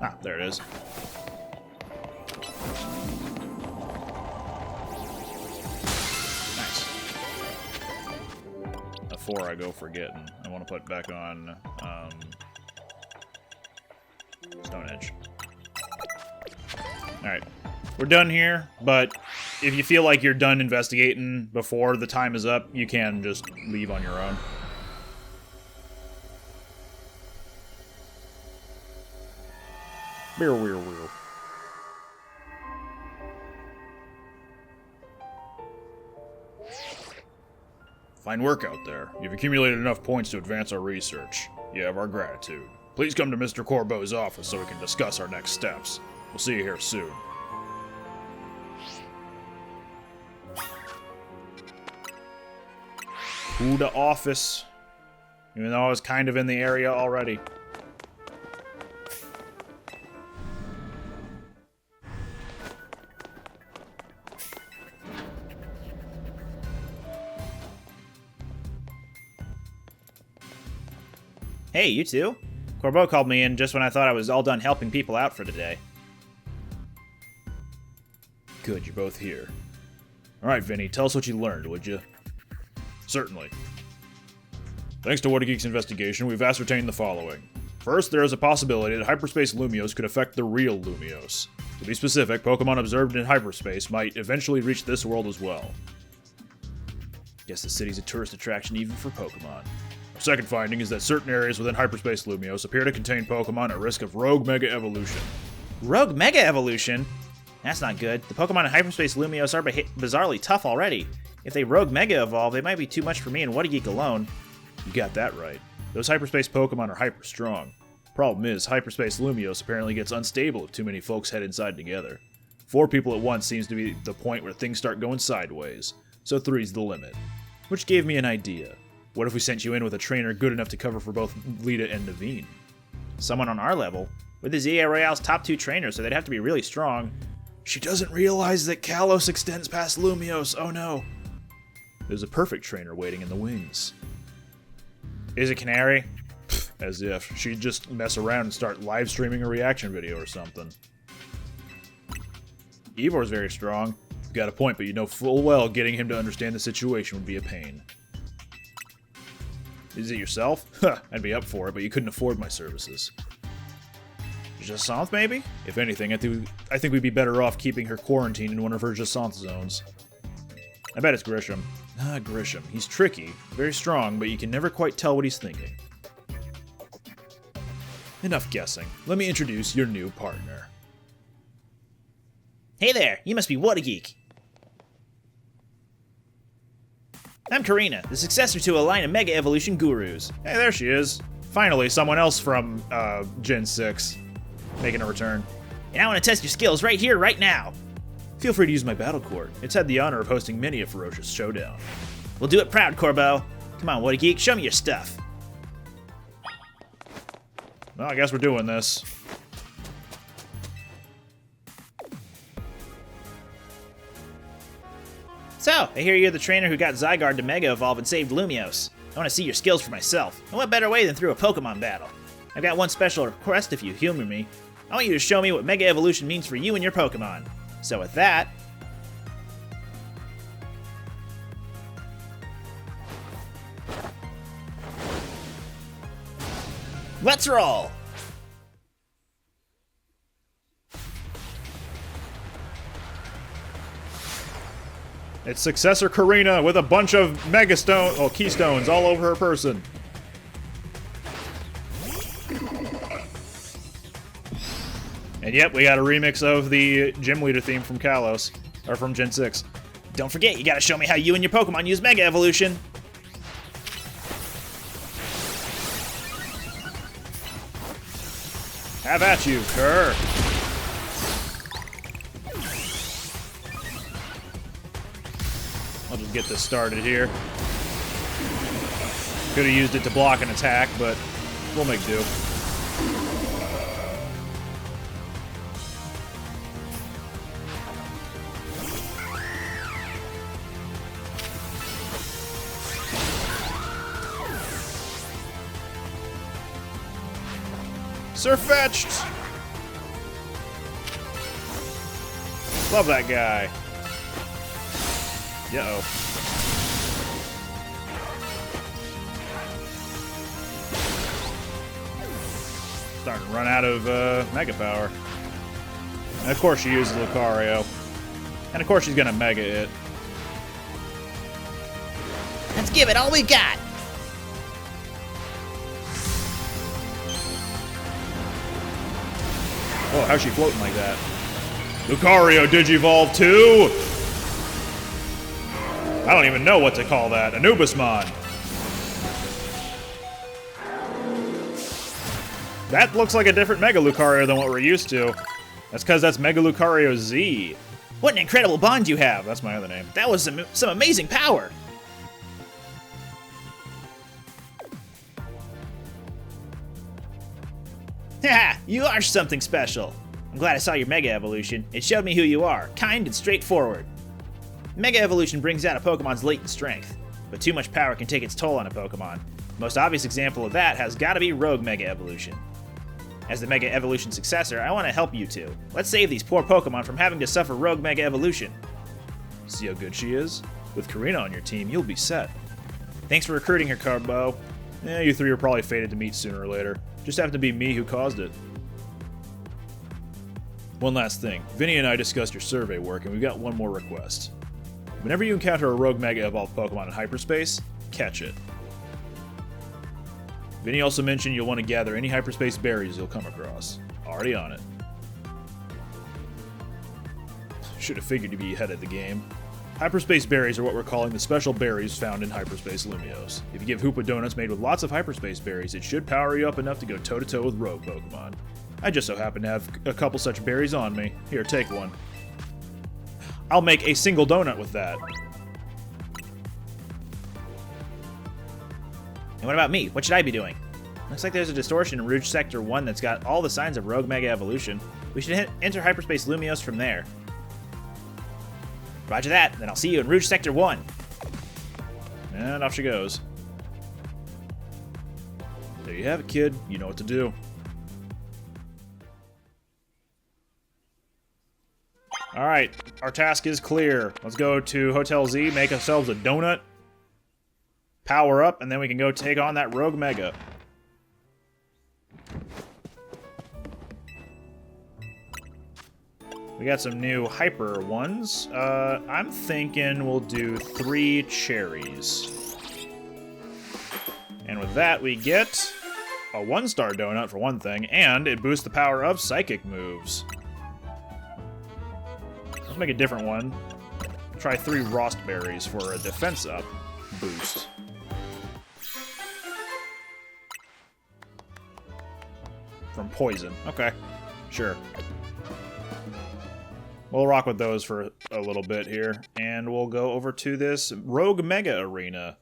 Ah, there it is. Before I go forgetting, I want to put back on Stone Edge. Alright, we're done here, but if you feel like you're done investigating before the time is up, you can just leave on your own. Beer. Fine work out there. You've accumulated enough points to advance our research. You have our gratitude. Please come to Mr. Corbeau's office so we can discuss our next steps. We'll see you here soon. To the office. Even though I was kind of in the area already. Hey, you two. Corbeau called me in just when I thought I was all done helping people out for today. Good, you're both here. Alright, Vinny, tell us what you learned, would you? Certainly. Thanks to whattageek's investigation, we've ascertained the following. First, there is a possibility that Hyperspace Lumiose could affect the real Lumiose. To be specific, Pokemon observed in hyperspace might eventually reach this world as well. Guess the city's a tourist attraction even for Pokemon. Our second finding is that certain areas within Hyperspace Lumiose appear to contain Pokemon at risk of rogue Mega Evolution. Rogue Mega Evolution? That's not good. The Pokemon in Hyperspace Lumiose are bizarrely tough already. If they Rogue Mega Evolve, they might be too much for me and whattageek alone. You got that right. Those hyperspace Pokemon are hyper strong. Problem is, hyperspace Lumios apparently gets unstable if too many folks head inside together. 4 people at once seems to be the point where things start going sideways, so 3's the limit. Which gave me an idea. What if we sent you in with a trainer good enough to cover for both Lita and Naveen? Someone on our level? We're the ZA Royale's top 2 trainers, so they'd have to be really strong. She doesn't realize that Kalos extends past Lumios, oh no. There's a perfect trainer waiting in the wings. Is it Canary? As if. She'd just mess around and start live streaming a reaction video or something. Evor's very strong. You've got a point, but you know full well getting him to understand the situation would be a pain. Is it yourself? Huh, I'd be up for it, but you couldn't afford my services. Jacinth, maybe? If anything, I think we'd be better off keeping her quarantined in one of her Jacinth zones. I bet it's Grisham. Ah, Grisham. He's tricky, very strong, but you can never quite tell what he's thinking. Enough guessing. Let me introduce your new partner. Hey there, you must be whattageek. I'm Karina, the successor to a line of Mega Evolution gurus. Hey, there she is. Finally, someone else from, Gen 6. Making a return. And I want to test your skills right here, right now. Feel free to use my battle court. It's had the honor of hosting many a ferocious showdown. We'll do it proud, Corbo. Come on, whattageek, show me your stuff. Well, I guess we're doing this. So, I hear you're the trainer who got Zygarde to Mega Evolve and saved Lumios. I want to see your skills for myself. And what better way than through a Pokemon battle? I've got one special request if you humor me. I want you to show me what Mega Evolution means for you and your Pokemon. So with that... let's roll! It's successor Karina with a bunch of keystones all over her person. And yep, we got a remix of the Gym Leader theme from Kalos, or from Gen 6. Don't forget, you gotta show me how you and your Pokemon use Mega Evolution. Have at you, Kerr. I'll just get this started here. Could have used it to block an attack, but we'll make do. Surfetched! Love that guy. Uh-oh. Starting to run out of Mega Power. And of course she uses Lucario. And of course she's gonna Mega it. Let's give it all we got! Oh, how's she floating like that? Lucario Digivolve 2! I don't even know what to call that. Anubismon. That looks like a different Mega Lucario than what we're used to. That's because that's Mega Lucario Z. What an incredible bond you have! That's my other name. That was some amazing power! Haha, you are something special. I'm glad I saw your Mega Evolution. It showed me who you are, kind and straightforward. Mega Evolution brings out a Pokemon's latent strength, but too much power can take its toll on a Pokemon. The most obvious example of that has gotta be Rogue Mega Evolution. As the Mega Evolution successor, I want to help you two. Let's save these poor Pokemon from having to suffer Rogue Mega Evolution. See how good she is? With Karina on your team, you'll be set. Thanks for recruiting her, Carbo. Yeah, you three are probably fated to meet sooner or later. Just happened to be me who caused it. One last thing. Vinny and I discussed your survey work, and we've got one more request. Whenever you encounter a Rogue Mega Evolved Pokemon in hyperspace, catch it. Vinny also mentioned you'll want to gather any hyperspace berries you'll come across. Already on it. Should have figured to be ahead of the game. Hyperspace berries are what we're calling the special berries found in Hyperspace Lumiose. If you give Hoopa donuts made with lots of hyperspace berries, it should power you up enough to go toe-to-toe with rogue Pokemon. I just so happen to have a couple such berries on me. Here, take one. I'll make a single donut with that. And what about me? What should I be doing? Looks like there's a distortion in Rouge Sector 1 that's got all the signs of Rogue Mega Evolution. We should enter Hyperspace Lumiose from there. Roger that, then I'll see you in Rouge Sector 1. And off she goes. There you have it, kid. You know what to do. Alright, our task is clear. Let's go to Hotel Z, make ourselves a donut, power up, and then we can go take on that Rogue Mega. We got some new hyper ones. I'm thinking we'll do 3 cherries. And with that, we get a 1-star donut for one thing, and it boosts the power of psychic moves. Let's make a different one. Try 3 Rost berries for a defense up boost. From poison. Okay, sure. We'll rock with those for a little bit here, and we'll go over to this Rogue Mega Arena.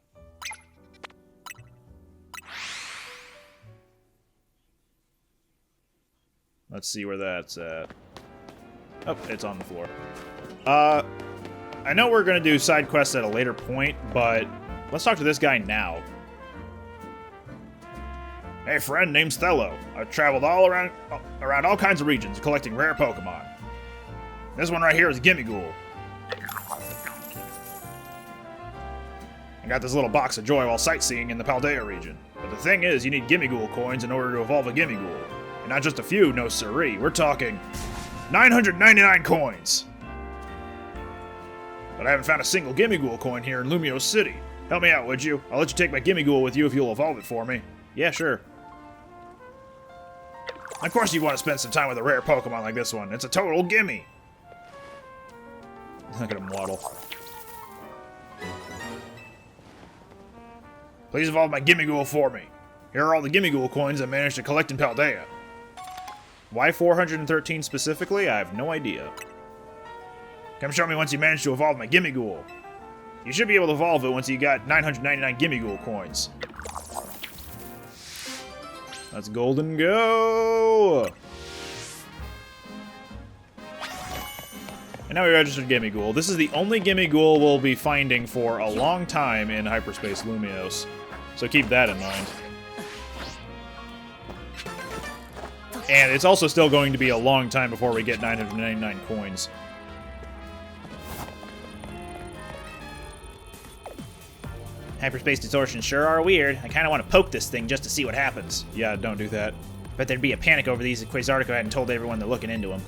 Let's see where that's at. Oh, it's on the floor. I know we're gonna do side quests at a later point, but let's talk to this guy now. Hey, friend, name's Thello. I've traveled all around all kinds of regions collecting rare Pokemon. This one right here is Gimmighoul. I got this little box of joy while sightseeing in the Paldea region. But the thing is, you need Gimmighoul coins in order to evolve a Gimmighoul. And not just a few, no siree. We're talking 999 coins. But I haven't found a single Gimmighoul coin here in Lumiose City. Help me out, would you? I'll let you take my Gimmighoul with you if you'll evolve it for me. Yeah, sure. Of course you want to spend some time with a rare Pokemon like this one. It's a total gimme. Look at him waddle. Please evolve my Gimmighoul for me. Here are all the Gimmighoul coins I managed to collect in Paldea. Why 413 specifically? I have no idea. Come show me once you manage to evolve my Gimmighoul. You should be able to evolve it once you got 999 Gimmighoul coins. Let's golden go! And now we registered Gimmighoul. This is the only Gimmighoul we'll be finding for a long time in Hyperspace Lumiose. So keep that in mind. And it's also still going to be a long time before we get 999 coins. Hyperspace distortions sure are weird. I kind of want to poke this thing just to see what happens. Yeah, don't do that. Bet there'd be a panic over these if Quasartico hadn't told everyone they're looking into them.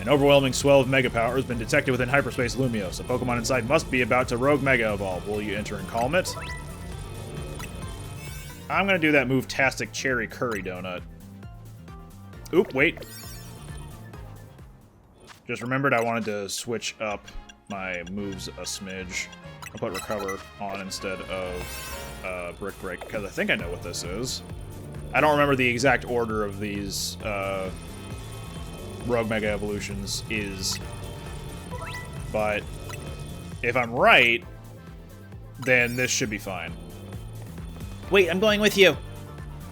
An overwhelming swell of Mega Power has been detected within Hyperspace Lumiose. A Pokemon inside must be about to Rogue Mega Evolve. Will you enter and calm it? I'm gonna do that move-tastic Cherry Curry Donut. Oop, wait. Just remembered I wanted to switch up my moves a smidge. I'll put Recover on instead of Brick Break, because I think I know what this is. I don't remember the exact order of these Rogue Mega Evolutions is, but if I'm right, then this should be fine. Wait, I'm going with you.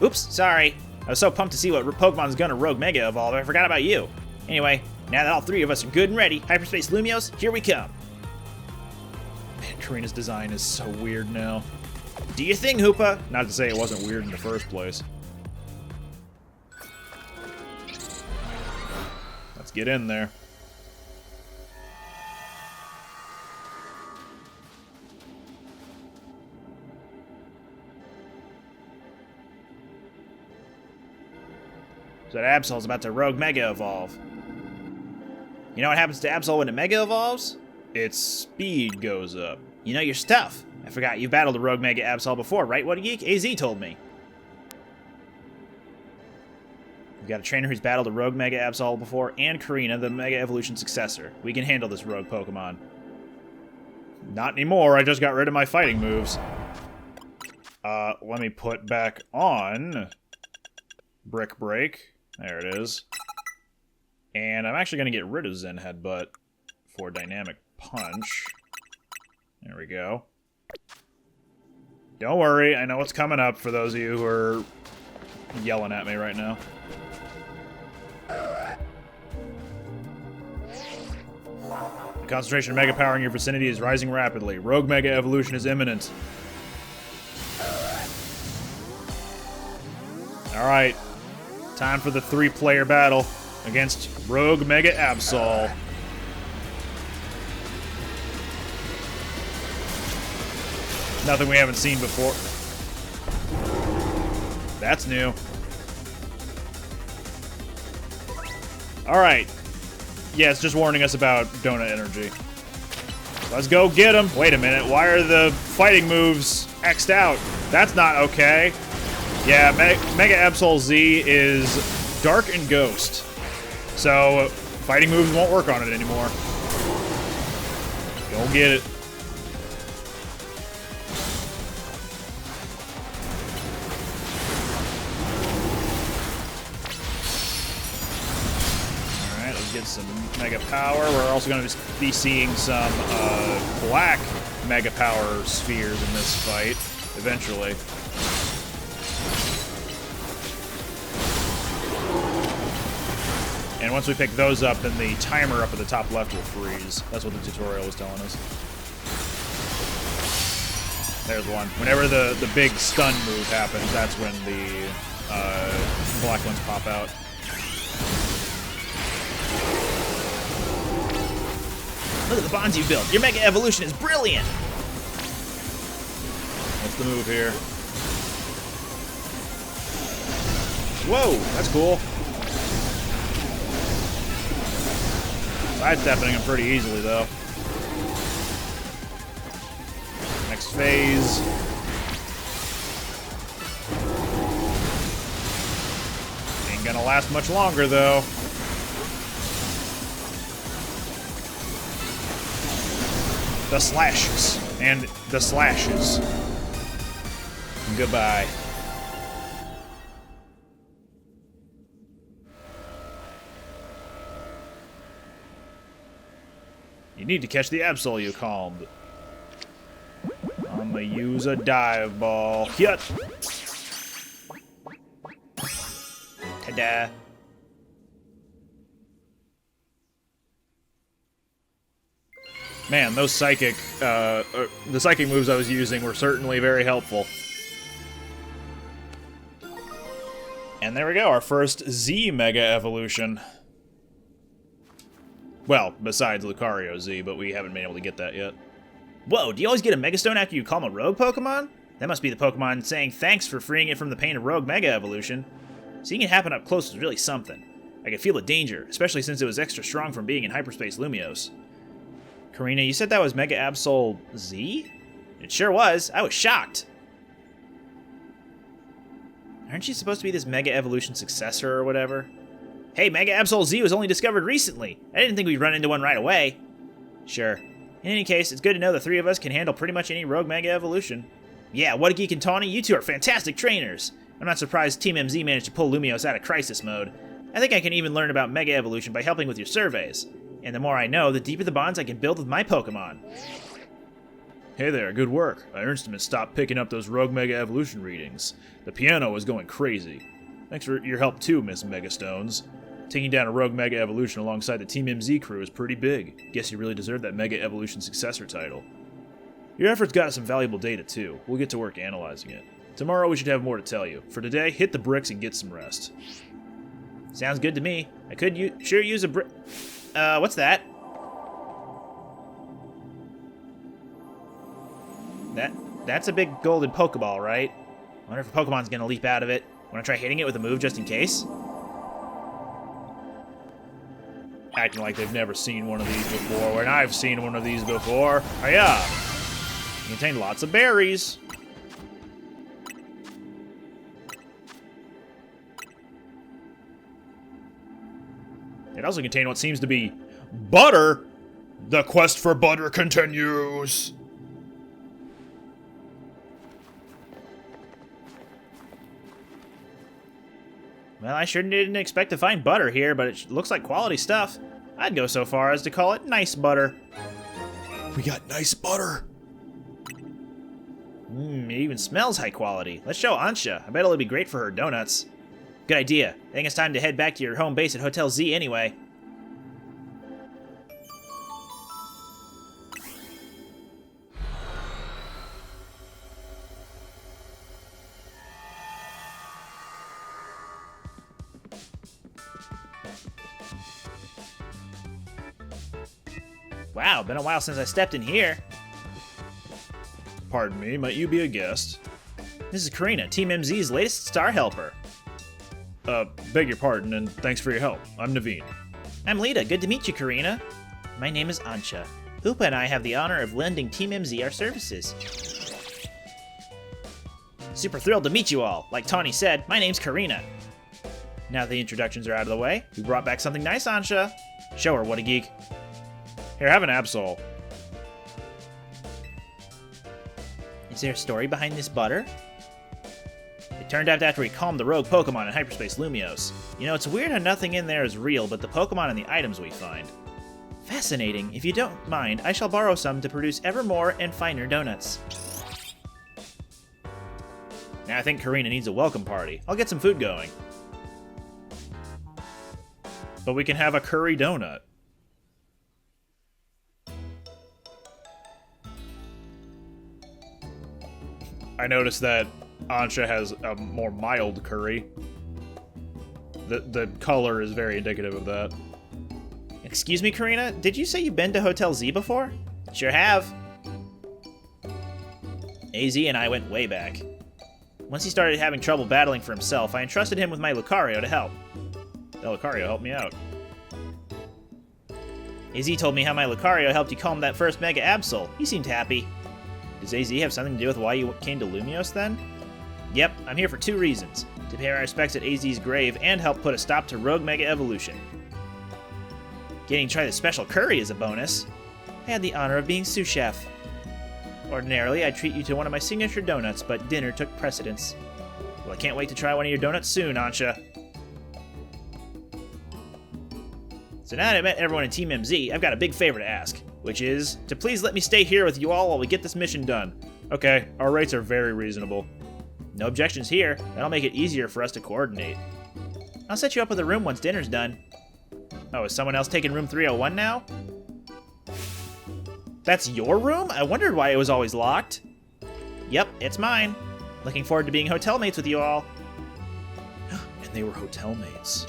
Oops, sorry. I was so pumped to see what Pokemon's gonna Rogue Mega Evolve, I forgot about you. Anyway, now that all 3 of us are good and ready, Hyperspace Lumiose, here we come. Man, Karina's design is so weird now. Do your thing, Hoopa. Not to say it wasn't weird in the first place. Let's get in there. So that Absol's about to Rogue Mega Evolve. You know what happens to Absol when it Mega Evolves? Its speed goes up. You know your stuff. I forgot you've battled a Rogue Mega Absol before, right, whattageek? AZ told me. We've got a trainer who's battled a Rogue Mega Absol before, and Karina, the Mega Evolution successor. We can handle this rogue Pokemon. Not anymore, I just got rid of my fighting moves. Let me put back on Brick Break. There it is. And I'm actually going to get rid of Zen Headbutt for Dynamic Punch. There we go. Don't worry, I know what's coming up for those of you who are yelling at me right now. The concentration of Mega Power in your vicinity is rising rapidly. Rogue Mega Evolution is imminent. Alright, time for the 3-player battle against Rogue Mega Absol. Nothing we haven't seen before. That's new. Alright. Yeah, it's just warning us about Donut Energy. Let's go get him. Wait a minute, why are the fighting moves X'd out? That's not okay. Yeah, Mega Absol Z is Dark and Ghost. So, fighting moves won't work on it anymore. Go get it. Alright, let's get some Mega Power. We're also going to be seeing some black Mega Power spheres in this fight, eventually. And once we pick those up, then the timer up at the top left will freeze. That's what the tutorial was telling us. There's one. Whenever the big stun move happens, that's when the black ones pop out. Look at the bonds you built. Your Mega Evolution is brilliant. What's the move here? Whoa, that's cool. Sidestepping him pretty easily, though. Next phase. Ain't gonna last much longer, though. The slashes. And the slashes. Goodbye. You need to catch the Absol you calmed. I'ma use a dive ball. Hyut! Ta-da. Man, those psychic, the psychic moves I was using were certainly very helpful. And there we go, our first Z Mega Evolution. Well, besides Lucario Z, but we haven't been able to get that yet. Whoa, do you always get a Mega Stone after you calm a rogue Pokemon? That must be the Pokemon saying thanks for freeing it from the pain of Rogue Mega Evolution. Seeing it happen up close was really something. I could feel the danger, especially since it was extra strong from being in Hyperspace Lumiose. Karina, you said that was Mega Absol Z? It sure was. I was shocked. Aren't you supposed to be this Mega Evolution successor or whatever? Hey, Mega Absol Z was only discovered recently. I didn't think we'd run into one right away. Sure. In any case, it's good to know the three of us can handle pretty much any Rogue Mega Evolution. Yeah, whattageek and Tawny, you two are fantastic trainers. I'm not surprised Team MZ managed to pull Lumiose out of crisis mode. I think I can even learn about Mega Evolution by helping with your surveys. And the more I know, the deeper the bonds I can build with my Pokemon. Hey there, good work. I urged him to stop picking up those Rogue Mega Evolution readings. The piano was going crazy. Thanks for your help too, Miss Megastones. Taking down a Rogue Mega Evolution alongside the Team MZ crew is pretty big. Guess you really deserve that Mega Evolution successor title. Your efforts got us some valuable data too. We'll get to work analyzing it. Tomorrow we should have more to tell you. For today, hit the bricks and get some rest. Sounds good to me. I could sure use a brick. What's that? That's a big golden Pokeball, right? I wonder if a Pokemon's gonna leap out of it. Wanna try hitting it with a move just in case? Acting like they've never seen one of these before, when I've seen one of these before. Oh yeah! It contained lots of berries. It also contained what seems to be butter. The quest for butter continues. Well, I sure didn't expect to find butter here, but it looks like quality stuff. I'd go so far as to call it nice butter. We got nice butter. It even smells high quality. Let's show Ansha. I bet it'll be great for her donuts. Good idea. I think it's time to head back to your home base at Hotel Z anyway. Wow, been a while since I stepped in here. Pardon me, might you be a guest? This is Karina, Team MZ's latest star helper. Beg your pardon, and thanks for your help. I'm Naveen. I'm Lita. Good to meet you, Karina. My name is Ansha. Hoopa and I have the honor of lending Team MZ our services. Super thrilled to meet you all. Like Tawny said, my name's Karina. Now the introductions are out of the way, we brought back something nice, Ansha. Show her, what a geek. Here, have an Absol. Is there a story behind this butter? It turned out after we calmed the rogue Pokemon in Hyperspace Lumiose. You know, it's weird how nothing in there is real but the Pokemon and the items we find. Fascinating. If you don't mind, I shall borrow some to produce ever more and finer donuts. Now I think Karina needs a welcome party. I'll get some food going. But we can have a curry donut. I noticed that Ansha has a more mild curry. The color is very indicative of that. Excuse me, Karina? Did you say you've been to Hotel Z before? Sure have. AZ and I went way back. Once he started having trouble battling for himself, I entrusted him with my Lucario to help. The Lucario helped me out. AZ told me how my Lucario helped you calm that first Mega Absol. He seemed happy. Does AZ have something to do with why you came to Lumiose then? Yep, I'm here for 2 reasons. To pay our respects at AZ's grave and help put a stop to Rogue Mega Evolution. Getting to try the special curry is a bonus. I had the honor of being sous chef. Ordinarily, I'd treat you to one of my signature donuts, but dinner took precedence. Well, I can't wait to try one of your donuts soon, Ansha. So now that I've met everyone in Team MZ, I've got a big favor to ask, which is to please let me stay here with you all while we get this mission done. Okay, our rates are very reasonable. No objections here. That'll make it easier for us to coordinate. I'll set you up with a room once dinner's done. Oh, is someone else taking room 301 now? That's your room? I wondered why it was always locked. Yep, it's mine. Looking forward to being hotel mates with you all. And they were hotel mates.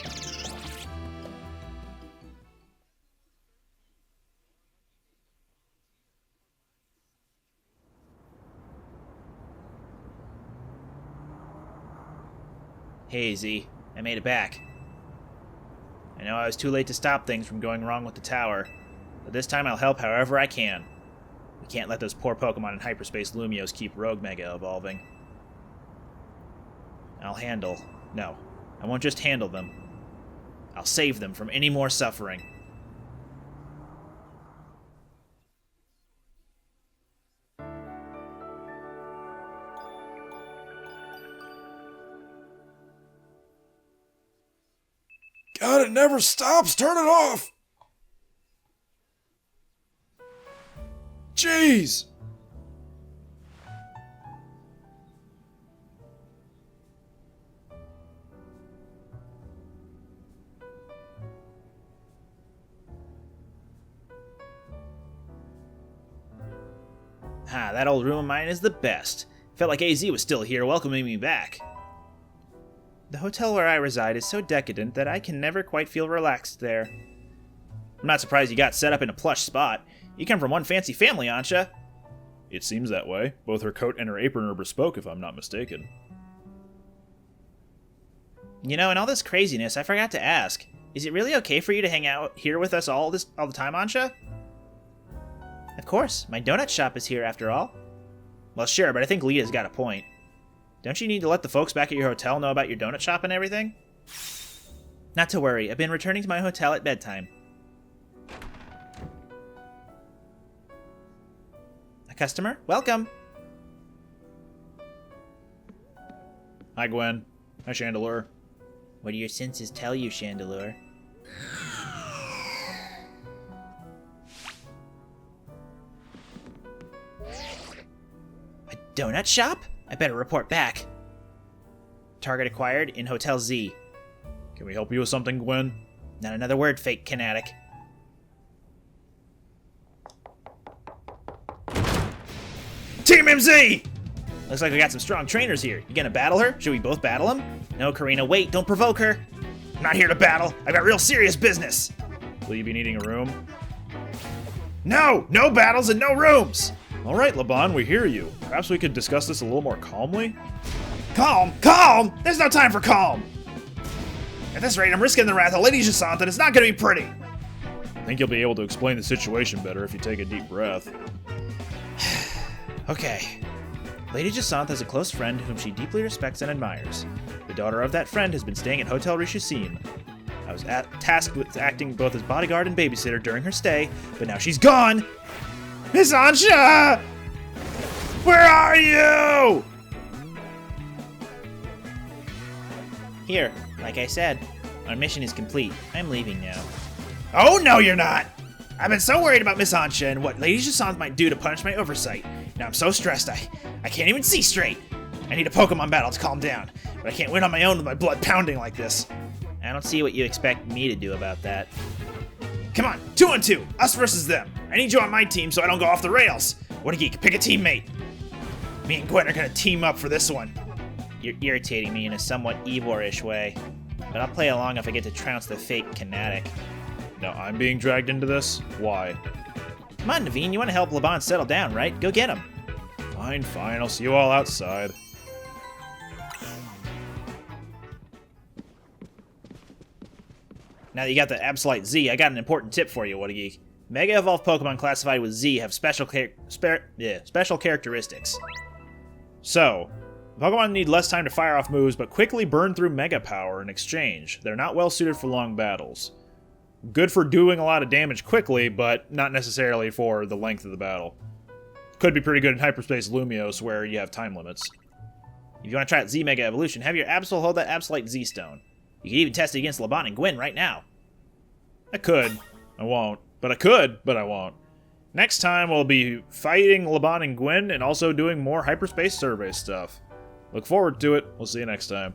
Hey, Z. I made it back. I know I was too late to stop things from going wrong with the tower, but this time I'll help however I can. We can't let those poor Pokemon in Hyperspace Lumiose keep Rogue Mega evolving. No, I won't just handle them. I'll save them from any more suffering. God, it never stops! Turn it off! Jeez! That old room of mine is the best. Felt like AZ was still here welcoming me back. The hotel where I reside is so decadent that I can never quite feel relaxed there. I'm not surprised you got set up in a plush spot. You come from one fancy family, Ansha. It seems that way. Both her coat and her apron are bespoke, if I'm not mistaken. You know, in all this craziness, I forgot to ask. Is it really okay for you to hang out here with us all the time, Ansha? Of course. My donut shop is here, after all. Well, sure, but I think Lita's got a point. Don't you need to let the folks back at your hotel know about your donut shop and everything? Not to worry. I've been returning to my hotel at bedtime. Customer, welcome. Hi, Gwen. Hi, Chandelure. What do your senses tell you, Chandelure? A donut shop? I better report back. Target acquired in Hotel Z. Can we help you with something, Gwen? Not another word, fake Kinetic. Team MZ! Looks like we got some strong trainers here. You gonna battle her? Should we both battle him? No, Karina, wait, don't provoke her. I'm not here to battle. I've got real serious business. Will you be needing a room? No! No battles and no rooms! All right, Laban, we hear you. Perhaps we could discuss this a little more calmly? Calm? Calm? There's no time for calm! At this rate, I'm risking the wrath of Lady Gisante, and it's not gonna be pretty! I think you'll be able to explain the situation better if you take a deep breath. Okay. Lady Gisante has a close friend whom she deeply respects and admires. The daughter of that friend has been staying at Hotel Richissime. I was tasked with acting both as bodyguard and babysitter during her stay, but now she's gone! Miss Ansha! Where are you? Here, like I said, our mission is complete. I'm leaving now. Oh, no, you're not! I've been so worried about Miss Ansha and what Lady Gisante might do to punish my oversight. Now I'm so stressed I can't even see straight. I need a Pokemon battle to calm down, but I can't win on my own with my blood pounding like this. I don't see what you expect me to do about that. Come on, 2-on-2, us versus them. I need you on my team so I don't go off the rails. whattageek, pick a teammate. Me and Gwen are gonna team up for this one. You're irritating me in a somewhat Ivor-ish way, but I'll play along if I get to trounce the fake Kinetic. Now I'm being dragged into this? Why? Come on, Naveen, you want to help Laban settle down, right? Go get him. Fine, fine, I'll see you all outside. Now that you got the Absolite Z, I got an important tip for you, whattageek. Mega Evolved Pokemon classified with Z have special characteristics. So, Pokemon need less time to fire off moves, but quickly burn through Mega Power in exchange. They're not well suited for long battles. Good for doing a lot of damage quickly, but not necessarily for the length of the battle. Could be pretty good in Hyperspace Lumiose, where you have time limits. If you want to try out Z Mega Evolution, have your Absol hold that Absolite Z Stone. You can even test it against Laban and Gwen right now. I could. I won't. But I could, but I won't. Next time, we'll be fighting Laban and Gwen and also doing more Hyperspace Survey stuff. Look forward to it. We'll see you next time.